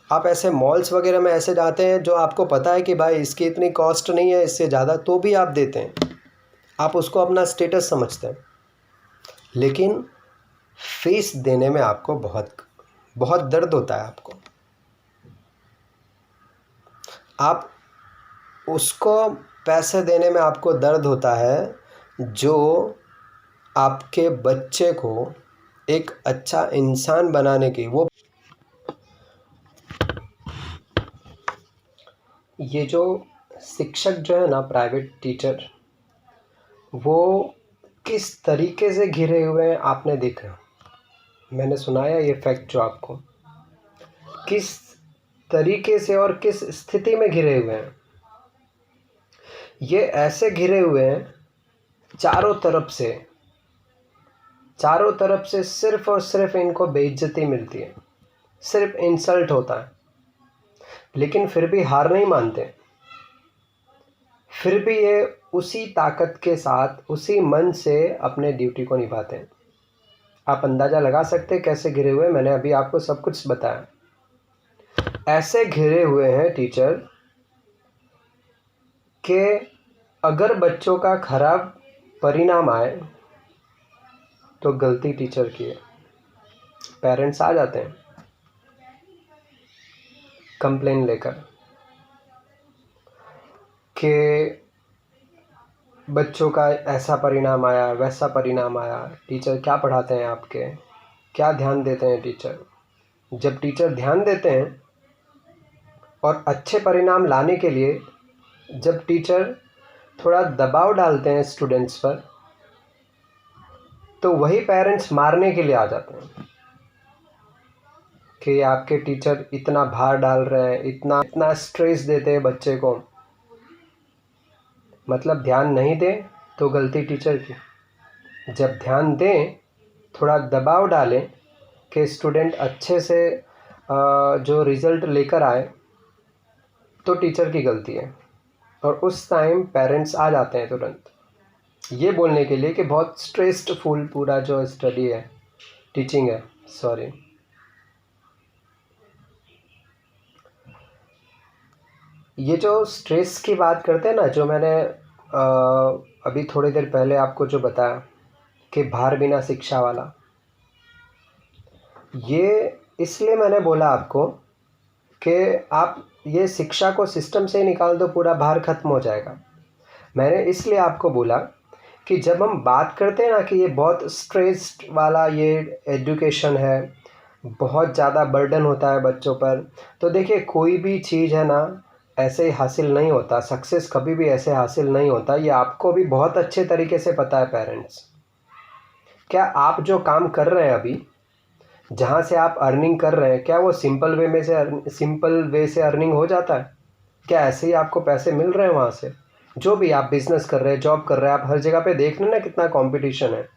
आप ऐसे मॉल्स वगैरह में ऐसे जाते हैं जो आपको पता है कि भाई इसकी इतनी कॉस्ट नहीं है, इससे ज़्यादा, तो भी आप देते हैं। आप उसको अपना स्टेटस समझते हैं। लेकिन फीस देने में आपको बहुत बहुत दर्द होता है। आप उसको पैसे देने में आपको दर्द होता है जो आपके बच्चे को एक अच्छा इंसान बनाने की, वो ये जो शिक्षक जो है ना, प्राइवेट टीचर, वो किस तरीके से घिरे हुए हैं आपने देखा। मैंने सुनाया ये फैक्ट जो आपको, किस तरीके से और किस स्थिति में घिरे हुए हैं। ये ऐसे घिरे हुए हैं चारों तरफ से सिर्फ़ और सिर्फ इनको बेइज्जती मिलती है, सिर्फ इंसल्ट होता है, लेकिन फिर भी हार नहीं मानते। फिर भी ये उसी ताकत के साथ, उसी मन से अपने ड्यूटी को निभाते हैं। आप अंदाज़ा लगा सकते हैं कैसे घिरे हुए हैं। मैंने अभी आपको सब कुछ बताया। ऐसे घिरे हुए हैं टीचर कि अगर बच्चों का खराब परिणाम आए तो गलती टीचर की है। पेरेंट्स आ जाते हैं कंप्लेन लेकर कि बच्चों का ऐसा परिणाम आया, वैसा परिणाम आया, टीचर क्या पढ़ाते हैं आपके, क्या ध्यान देते हैं टीचर। जब टीचर ध्यान देते हैं और अच्छे परिणाम लाने के लिए जब टीचर थोड़ा दबाव डालते हैं स्टूडेंट्स पर, तो वही पेरेंट्स मारने के लिए आ जाते हैं कि आपके टीचर इतना भार डाल रहे हैं, इतना स्ट्रेस देते हैं बच्चे को। मतलब ध्यान नहीं दें तो गलती टीचर की, जब ध्यान दें, थोड़ा दबाव डालें कि स्टूडेंट अच्छे से जो रिज़ल्ट लेकर आए, तो टीचर की गलती है। और उस टाइम पेरेंट्स आ जाते हैं तुरंत ये बोलने के लिए कि बहुत स्ट्रेसफुल पूरा जो स्टडी है, टीचिंग है, सॉरी। ये जो स्ट्रेस की बात करते हैं ना, जो मैंने अभी थोड़ी देर पहले आपको जो बताया कि भार बिना शिक्षा वाला, ये इसलिए मैंने बोला आपको कि आप ये शिक्षा को सिस्टम से ही निकाल दो, पूरा भार खत्म हो जाएगा। मैंने इसलिए आपको बोला कि जब हम बात करते हैं ना कि ये बहुत स्ट्रेस्ड वाला ये एजुकेशन है, बहुत ज़्यादा बर्डन होता है बच्चों पर, तो देखिए कोई भी चीज़ है ना ऐसे ही हासिल नहीं होता। सक्सेस कभी भी ऐसे हासिल नहीं होता। ये आपको भी बहुत अच्छे तरीके से पता है पेरेंट्स। क्या आप जो काम कर रहे हैं अभी, जहाँ से आप अर्निंग कर रहे हैं, क्या वो सिंपल वे से अर्निंग हो जाता है? क्या ऐसे ही आपको पैसे मिल रहे हैं वहाँ से? जो भी आप बिज़नेस कर रहे हैं, जॉब कर रहे हैं, आप हर जगह पे देख रहे हैं ना कितना कंपटीशन है।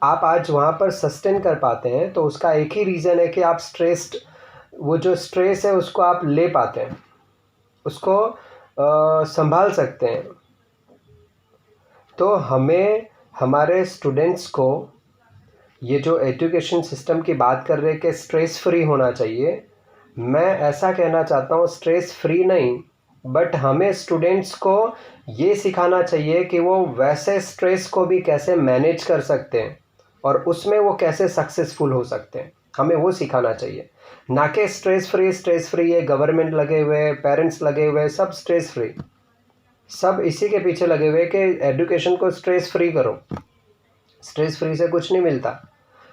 आप आज वहाँ पर सस्टेन कर पाते हैं तो उसका एक ही रीज़न है कि आप वो जो स्ट्रेस है उसको आप ले पाते हैं, उसको संभाल सकते हैं। तो हमें हमारे स्टूडेंट्स को ये जो एजुकेशन सिस्टम की बात कर रहे हैं कि स्ट्रेस फ्री होना चाहिए, मैं ऐसा कहना चाहता हूँ स्ट्रेस फ्री नहीं, बट हमें स्टूडेंट्स को ये सिखाना चाहिए कि वो वैसे स्ट्रेस को भी कैसे मैनेज कर सकते हैं और उसमें वो कैसे सक्सेसफुल हो सकते हैं। हमें वो सिखाना चाहिए, ना कि स्ट्रेस फ्री। ये गवर्नमेंट लगे हुए, पेरेंट्स लगे हुए, सब स्ट्रेस फ्री, सब इसी के पीछे लगे हुए कि एजुकेशन को स्ट्रेस फ्री करो। स्ट्रेस फ्री से कुछ नहीं मिलता।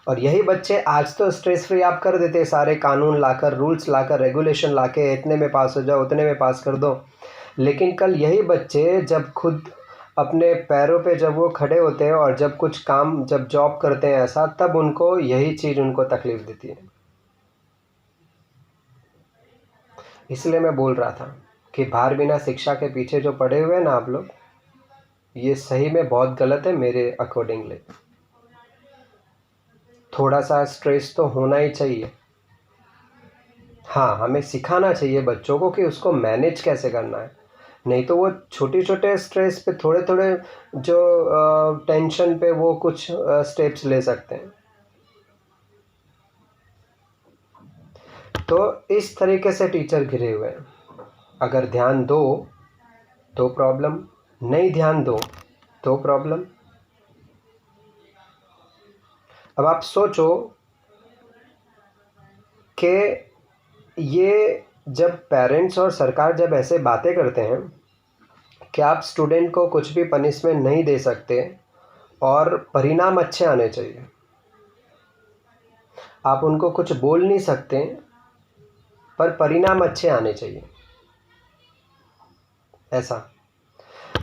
और यही बच्चे आज तो स्ट्रेस फ्री आप कर देते, सारे कानून लाकर, रूल्स लाकर, रेगुलेशन लाके, इतने में पास हो जाओ, उतने में पास कर दो। लेकिन कल यही बच्चे जब खुद अपने पैरों पे जब वो खड़े होते हैं और जब कुछ काम, जब जॉब करते हैं ऐसा, तब उनको यही चीज़ उनको तकलीफ़ देती है। इसलिए मैं बोल रहा था कि भार बिना शिक्षा के पीछे जो पड़े हुए हैं ना आप लोग, ये सही में बहुत गलत है मेरे अकॉर्डिंगली। थोड़ा सा स्ट्रेस तो होना ही चाहिए। हाँ, हमें सिखाना चाहिए बच्चों को कि उसको मैनेज कैसे करना है। नहीं तो वो छोटे-छोटे स्ट्रेस पे, थोड़े-थोड़े जो टेंशन पे वो कुछ स्टेप्स ले सकते हैं। तो इस तरीके से टीचर घिरे हुए हैं। अगर ध्यान दो तो प्रॉब्लम, नहीं ध्यान दो तो प्रॉब्लम। अब आप सोचो कि ये जब पेरेंट्स और सरकार जब ऐसे बातें करते हैं कि आप स्टूडेंट को कुछ भी पनिशमेंट नहीं दे सकते और परिणाम अच्छे आने चाहिए, आप उनको कुछ बोल नहीं सकते पर परिणाम अच्छे आने चाहिए, ऐसा।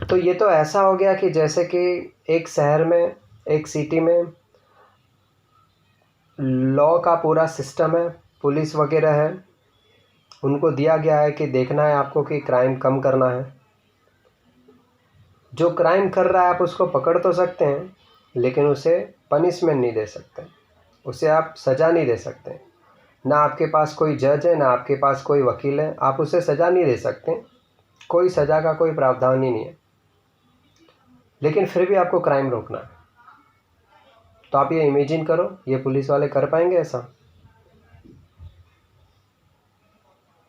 तो ये तो ऐसा हो गया कि जैसे कि एक शहर में, एक सिटी में लॉ का पूरा सिस्टम है, पुलिस वगैरह है, उनको दिया गया है कि देखना है आपको कि क्राइम कम करना है। जो क्राइम कर रहा है आप उसको पकड़ तो सकते हैं, लेकिन उसे पनिशमेंट नहीं दे सकते, उसे आप सज़ा नहीं दे सकते। ना आपके पास कोई जज है, ना आपके पास कोई वकील है, आप उसे सज़ा नहीं दे सकते, कोई सज़ा का कोई प्रावधान ही नहीं है। लेकिन फिर भी आपको क्राइम रोकना है। तो आप ये इमेजिन करो, ये पुलिस वाले कर पाएंगे ऐसा?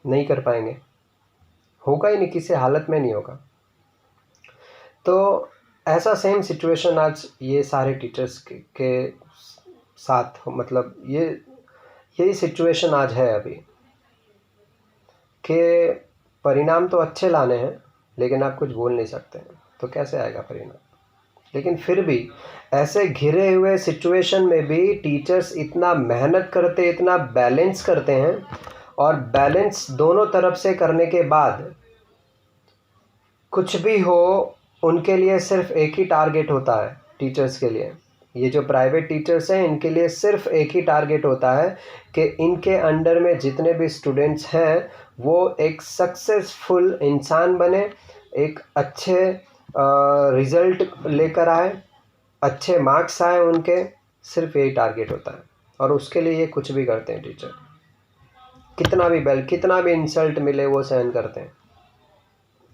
नहीं कर पाएंगे, होगा ही नहीं, किसी हालत में नहीं होगा। तो ऐसा सेम सिचुएशन आज ये सारे टीचर्स के साथ, मतलब यही सिचुएशन आज है अभी, कि परिणाम तो अच्छे लाने हैं लेकिन आप कुछ बोल नहीं सकते, तो कैसे आएगा परिणाम? लेकिन फिर भी ऐसे घिरे हुए सिचुएशन में भी टीचर्स इतना मेहनत करते, इतना बैलेंस करते हैं, और बैलेंस दोनों तरफ से करने के बाद कुछ भी हो, उनके लिए सिर्फ एक ही टारगेट होता है टीचर्स के लिए। ये जो प्राइवेट टीचर्स हैं, इनके लिए सिर्फ एक ही टारगेट होता है कि इनके अंडर में जितने भी स्टूडेंट्स हैं वो एक सक्सेसफुल इंसान बने, एक अच्छे रिज़ल्ट लेकर आए, अच्छे मार्क्स आए उनके, सिर्फ यही टारगेट होता है। और उसके लिए ये कुछ भी करते हैं टीचर, कितना भी इंसल्ट मिले वो सहन करते हैं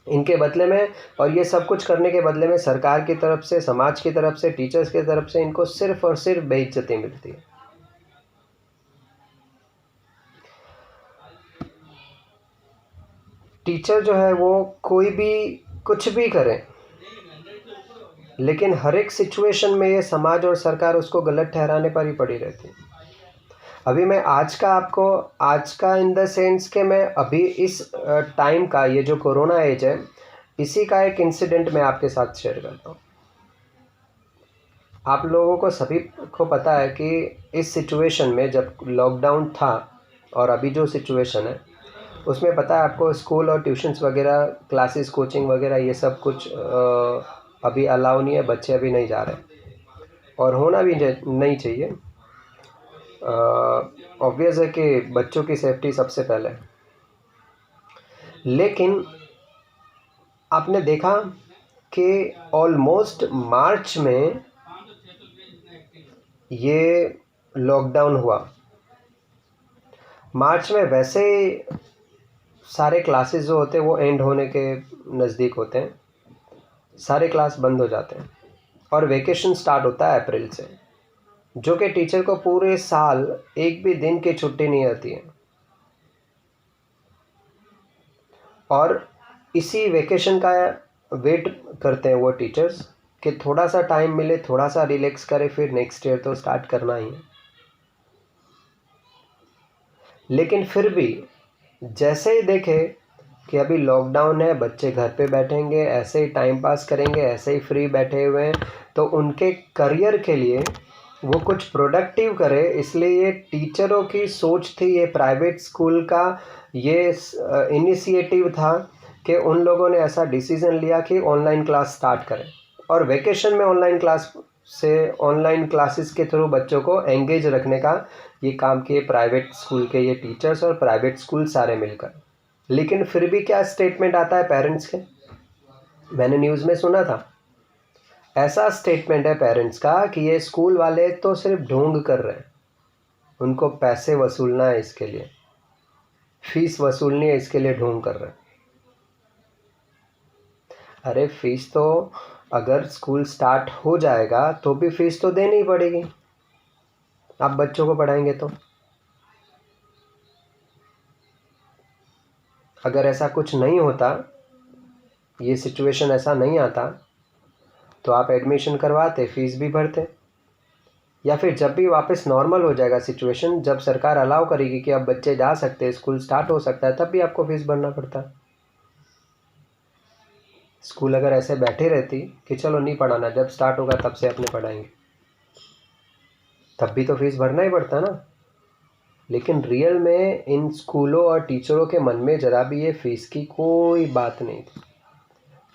इनके बदले में। और ये सब कुछ करने के बदले में सरकार की तरफ से, समाज की तरफ से, टीचर्स की तरफ से इनको सिर्फ और सिर्फ बेइज्जती मिलती है। टीचर जो है वो कोई भी कुछ भी करे, लेकिन हर एक सिचुएशन में ये समाज और सरकार उसको गलत ठहराने पर ही पड़ी रहती है। अभी मैं आज का इन द सेंस कि मैं अभी इस टाइम का, ये जो कोरोना एज है, इसी का एक इंसिडेंट मैं आपके साथ शेयर करता हूँ। आप लोगों को सभी को पता है कि इस सिचुएशन में जब लॉकडाउन था और अभी जो सिचुएशन है उसमें पता है आपको, स्कूल और ट्यूशन्स वगैरह, क्लासेस, कोचिंग वगैरह, ये सब कुछ अभी अलाउ नहीं है, बच्चे अभी नहीं जा रहे और होना भी नहीं चाहिए। ऑब्वियस है कि बच्चों की सेफ्टी सबसे पहले। लेकिन आपने देखा कि ऑलमोस्ट मार्च में ये लॉकडाउन हुआ। मार्च में वैसे सारे क्लासेस जो होते हैं वो एंड होने के नज़दीक होते हैं, सारे क्लास बंद हो जाते हैं और वेकेशन स्टार्ट होता है अप्रैल से, जो कि टीचर को पूरे साल एक भी दिन की छुट्टी नहीं आती है। और इसी वेकेशन का वेट करते हैं वो टीचर्स कि थोड़ा सा टाइम मिले, थोड़ा सा रिलैक्स करें, फिर नेक्स्ट ईयर तो स्टार्ट करना ही है। लेकिन फिर भी जैसे ही देखे कि अभी लॉकडाउन है, बच्चे घर पे बैठेंगे, ऐसे ही टाइम पास करेंगे, ऐसे ही फ्री बैठे हुए हैं, तो उनके करियर के लिए वो कुछ प्रोडक्टिव करे, इसलिए ये टीचरों की सोच थी, ये प्राइवेट स्कूल का ये इनिशिएटिव था कि उन लोगों ने ऐसा डिसीज़न लिया कि ऑनलाइन क्लास स्टार्ट करें और वेकेशन में ऑनलाइन क्लासेस के थ्रू बच्चों को एंगेज रखने का ये काम किए प्राइवेट स्कूल के ये टीचर्स और प्राइवेट स्कूल सारे मिलकर। लेकिन फिर भी क्या स्टेटमेंट आता है पेरेंट्स के, मैंने न्यूज़ में सुना था, ऐसा स्टेटमेंट है पेरेंट्स का कि ये स्कूल वाले तो सिर्फ ढोंग कर रहे हैं, उनको पैसे वसूलना है, इसके लिए फीस वसूलनी है, इसके लिए ढोंग कर रहे हैं। अरे फीस तो अगर स्कूल स्टार्ट हो जाएगा तो भी फीस तो देनी पड़ेगी, आप बच्चों को पढ़ाएंगे तो। अगर ऐसा कुछ नहीं होता, ये सिचुएशन ऐसा नहीं आता, तो आप एडमिशन करवाते, फीस भी भरते, या फिर जब भी वापस नॉर्मल हो जाएगा सिचुएशन, जब सरकार अलाउ करेगी कि अब बच्चे जा सकते हैं, स्कूल स्टार्ट हो सकता है, तब भी आपको फीस भरना पड़ता है। स्कूल अगर ऐसे बैठे रहती कि चलो नहीं पढ़ाना, जब स्टार्ट होगा तब से अपने पढ़ाएंगे, तब भी तो फीस भरना ही पड़ता ना। लेकिन रियल में इन स्कूलों और टीचरों के मन में ज़रा भी ये फीस की कोई बात नहीं थी।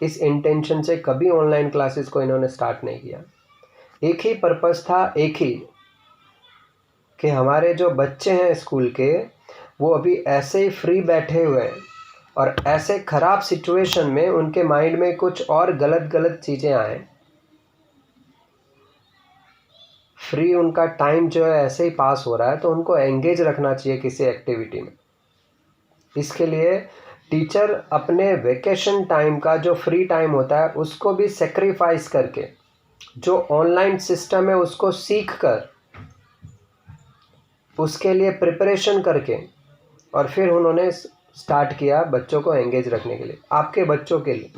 इस इंटेंशन से कभी ऑनलाइन क्लासेस को इन्होंने स्टार्ट नहीं किया। एक ही पर्पस था, एक ही, कि हमारे जो बच्चे हैं स्कूल के, वो अभी ऐसे ही फ्री बैठे हुए हैं, और ऐसे ख़राब सिचुएशन में उनके माइंड में कुछ और गलत चीज़ें आए, फ्री उनका टाइम जो है ऐसे ही पास हो रहा है, तो उनको एंगेज रखना चाहिए किसी एक्टिविटी में। इसके लिए टीचर अपने वेकेशन टाइम का जो फ्री टाइम होता है उसको भी सेक्रीफाइस करके, जो ऑनलाइन सिस्टम है उसको सीख कर, उसके लिए प्रिपरेशन करके, और फिर उन्होंने स्टार्ट किया बच्चों को एंगेज रखने के लिए, आपके बच्चों के लिए।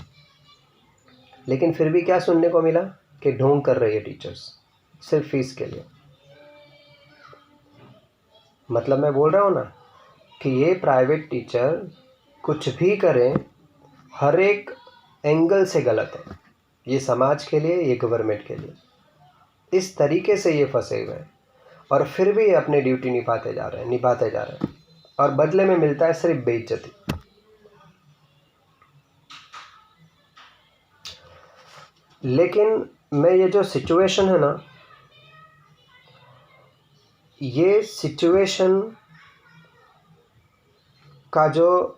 लेकिन फिर भी क्या सुनने को मिला कि ढोंग कर रही है टीचर्स सिर्फ फीस के लिए। मतलब मैं बोल रहा हूँ ना कि ये प्राइवेट टीचर कुछ भी करें, हर एक एंगल से गलत है। ये समाज के लिए, ये गवर्नमेंट के लिए, इस तरीके से ये फंसे हुए हैं, और फिर भी ये अपनी ड्यूटी निभाते जा रहे हैं, और बदले में मिलता है सिर्फ बेइज्जती। लेकिन मैं ये जो सिचुएशन है ना, ये सिचुएशन का जो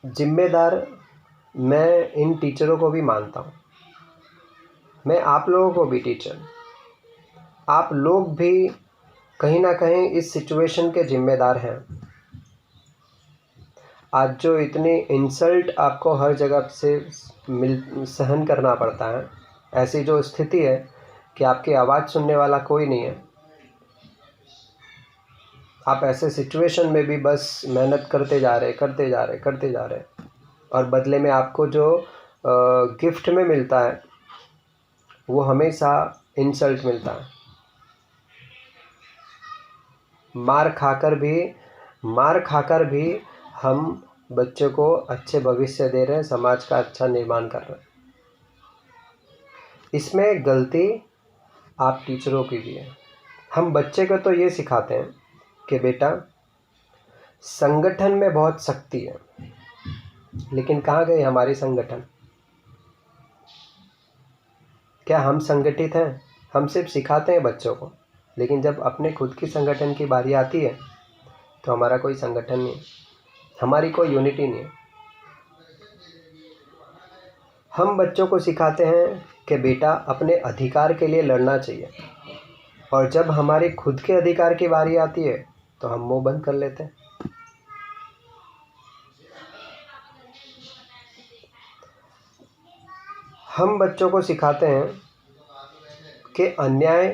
जिम्मेदार मैं इन टीचरों को भी मानता हूँ। मैं आप लोगों को भी टीचर, आप लोग भी कहीं ना कहीं इस सिचुएशन के जिम्मेदार हैं। आज जो इतनी इंसल्ट आपको हर जगह से सहन करना पड़ता है, ऐसी जो स्थिति है कि आपकी आवाज़ सुनने वाला कोई नहीं है, आप ऐसे सिचुएशन में भी बस मेहनत करते जा रहे, और बदले में आपको जो गिफ्ट में मिलता है वो हमेशा इंसल्ट मिलता है। मार खाकर भी हम बच्चों को अच्छे भविष्य दे रहे हैं, समाज का अच्छा निर्माण कर रहे हैं। इसमें गलती आप टीचरों की भी है। हम बच्चे को तो ये सिखाते हैं कि बेटा संगठन में बहुत शक्ति है, लेकिन कहाँ गए हमारी संगठन? क्या हम संगठित हैं? हम सिर्फ सिखाते हैं बच्चों को, लेकिन जब अपने खुद की संगठन की बारी आती है तो हमारा कोई संगठन नहीं, हमारी कोई यूनिटी नहीं है। हम बच्चों को सिखाते हैं कि बेटा अपने अधिकार के लिए लड़ना चाहिए, और जब हमारी खुद के अधिकार की बारी आती है तो हम मुंह बंद कर लेते हैं। हम बच्चों को सिखाते हैं कि अन्याय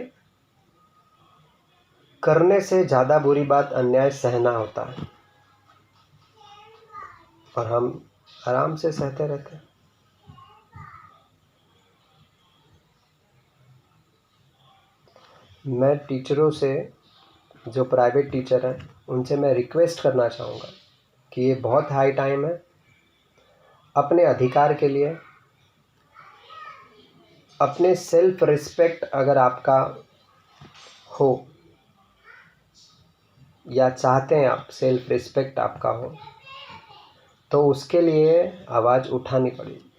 करने से ज़्यादा बुरी बात अन्याय सहना होता है, और हम आराम से सहते रहते हैं। मैं टीचरों से, जो प्राइवेट टीचर हैं, उनसे मैं रिक्वेस्ट करना चाहूँगा कि ये बहुत हाई टाइम है, अपने अधिकार के लिए, अपने सेल्फ रिस्पेक्ट अगर आपका हो या चाहते हैं आप सेल्फ रिस्पेक्ट आपका हो, तो उसके लिए आवाज़ उठानी पड़ेगी।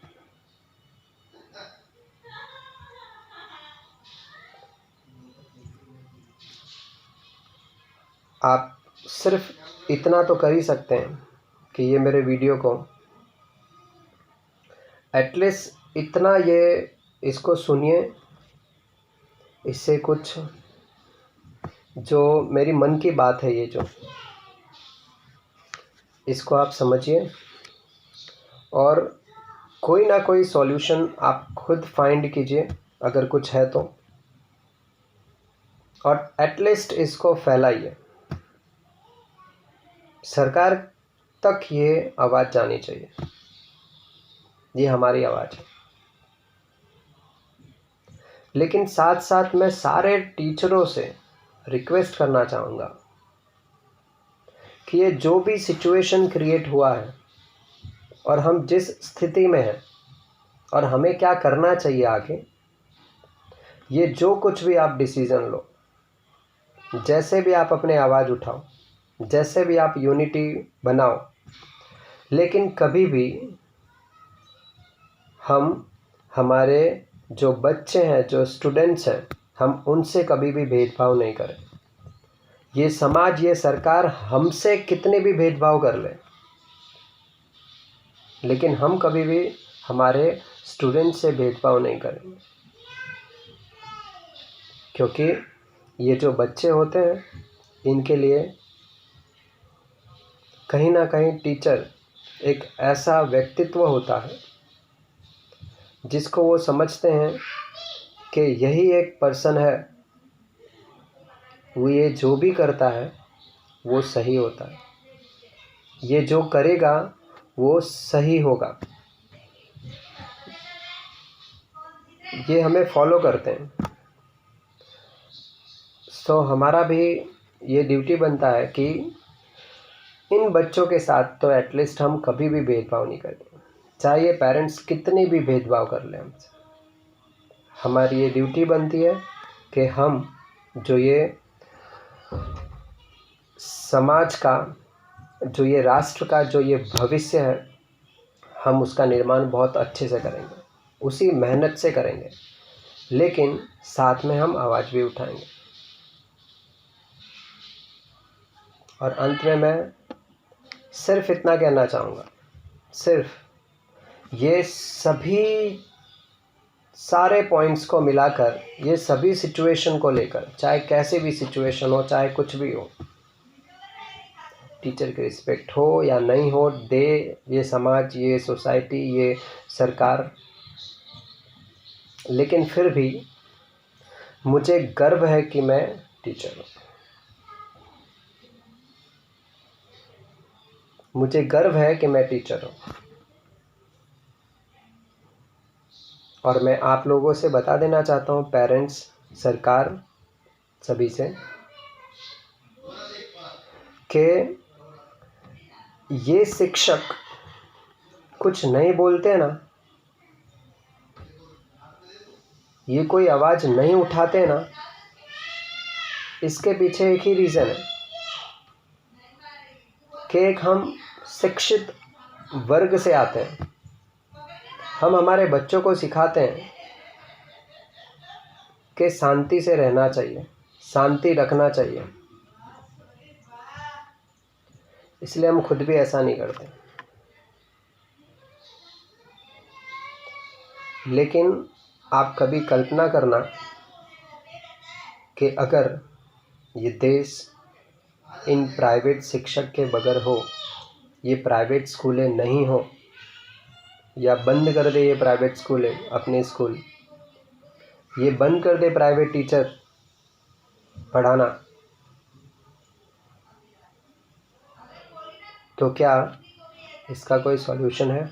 आप सिर्फ इतना तो कर ही सकते हैं कि ये मेरे वीडियो को एटलीस्ट इतना इसको सुनिए, इससे कुछ जो मेरी मन की बात है, ये जो इसको आप समझिए, और कोई ना कोई सॉल्यूशन आप खुद फाइंड कीजिए अगर कुछ है तो, और एटलीस्ट इसको फैलाइए। सरकार तक ये आवाज़ जानी चाहिए, ये हमारी आवाज़ है। लेकिन साथ साथ मैं सारे टीचरों से रिक्वेस्ट करना चाहूँगा कि ये जो भी सिचुएशन क्रिएट हुआ है, और हम जिस स्थिति में हैं, और हमें क्या करना चाहिए आगे, ये जो कुछ भी आप डिसीज़न लो, जैसे भी आप अपने आवाज़ उठाओ, जैसे भी आप यूनिटी बनाओ, लेकिन कभी भी हम हमारे जो बच्चे हैं, जो स्टूडेंट्स हैं, हम उनसे कभी भी भेदभाव नहीं करें। ये समाज, ये सरकार हमसे कितने भी भेदभाव कर ले, लेकिन हम कभी भी हमारे स्टूडेंट से भेदभाव नहीं करेंगे, क्योंकि ये जो बच्चे होते हैं इनके लिए कहीं ना कहीं टीचर एक ऐसा व्यक्तित्व होता है जिसको वो समझते हैं कि यही एक पर्सन है, वो ये जो भी करता है वो सही होता है, ये जो करेगा वो सही होगा, ये हमें फॉलो करते हैं। तो हमारा भी ये ड्यूटी बनता है कि इन बच्चों के साथ तो एटलीस्ट हम कभी भी भेदभाव नहीं करते, चाहे ये पेरेंट्स कितनी भी भेदभाव कर लें हमसे। हमारी ये ड्यूटी बनती है कि हम जो ये समाज का, जो ये राष्ट्र का जो ये भविष्य है, हम उसका निर्माण बहुत अच्छे से करेंगे, उसी मेहनत से करेंगे, लेकिन साथ में हम आवाज़ भी उठाएंगे। और अंत में मैं सिर्फ इतना कहना चाहूँगा, सिर्फ ये सभी सारे पॉइंट्स को मिलाकर, ये सभी सिचुएशन को लेकर, चाहे कैसे भी सिचुएशन हो, चाहे कुछ भी हो, टीचर की रिस्पेक्ट हो या नहीं हो, दे ये समाज, ये सोसाइटी, ये सरकार, लेकिन फिर भी मुझे गर्व है कि मैं टीचर हूँ। मुझे गर्व है कि मैं टीचर हूँ। और मैं आप लोगों से बता देना चाहता हूँ, पेरेंट्स, सरकार, सभी से, कि ये शिक्षक कुछ नहीं बोलते ना, ये कोई आवाज़ नहीं उठाते ना, इसके पीछे एक ही रीज़न है कि एक हम शिक्षित वर्ग से आते हैं। हम हमारे बच्चों को सिखाते हैं कि शांति से रहना चाहिए, शांति रखना चाहिए, इसलिए हम खुद भी ऐसा नहीं करते। लेकिन आप कभी कल्पना करना कि अगर ये देश इन प्राइवेट शिक्षक के बगैर हो, ये प्राइवेट स्कूलें नहीं हो, या बंद कर दे ये प्राइवेट स्कूलें, अपने स्कूल, ये बंद कर दे प्राइवेट टीचर पढ़ाना, तो क्या इसका कोई सॉल्यूशन है?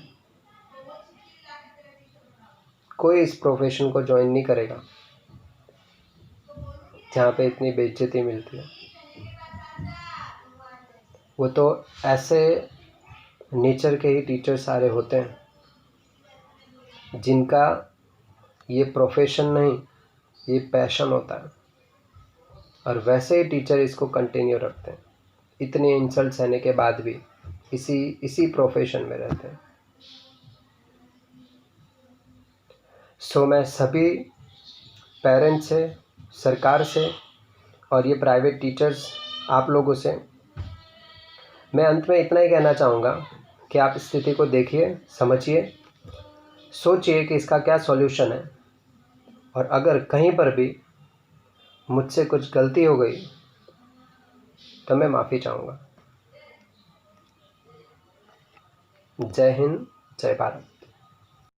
कोई इस प्रोफेशन को ज्वाइन नहीं करेगा जहाँ पे इतनी बेइज्जती मिलती है। वो तो ऐसे नेचर के ही टीचर सारे होते हैं जिनका ये प्रोफेशन नहीं, ये पैशन होता है, और वैसे ही टीचर इसको कंटिन्यू रखते हैं, इतने इंसल्ट सहने के बाद भी इसी प्रोफेशन में रहते हैं। सो मैं सभी पेरेंट्स से, सरकार से और ये प्राइवेट टीचर्स, आप लोगों से मैं अंत में इतना ही कहना चाहूँगा कि आप स्थिति को देखिए, समझिए, सोचिए कि इसका क्या सॉल्यूशन है, और अगर कहीं पर भी मुझसे कुछ गलती हो गई तो मैं माफ़ी चाहूँगा। जय हिंद, जय भारत।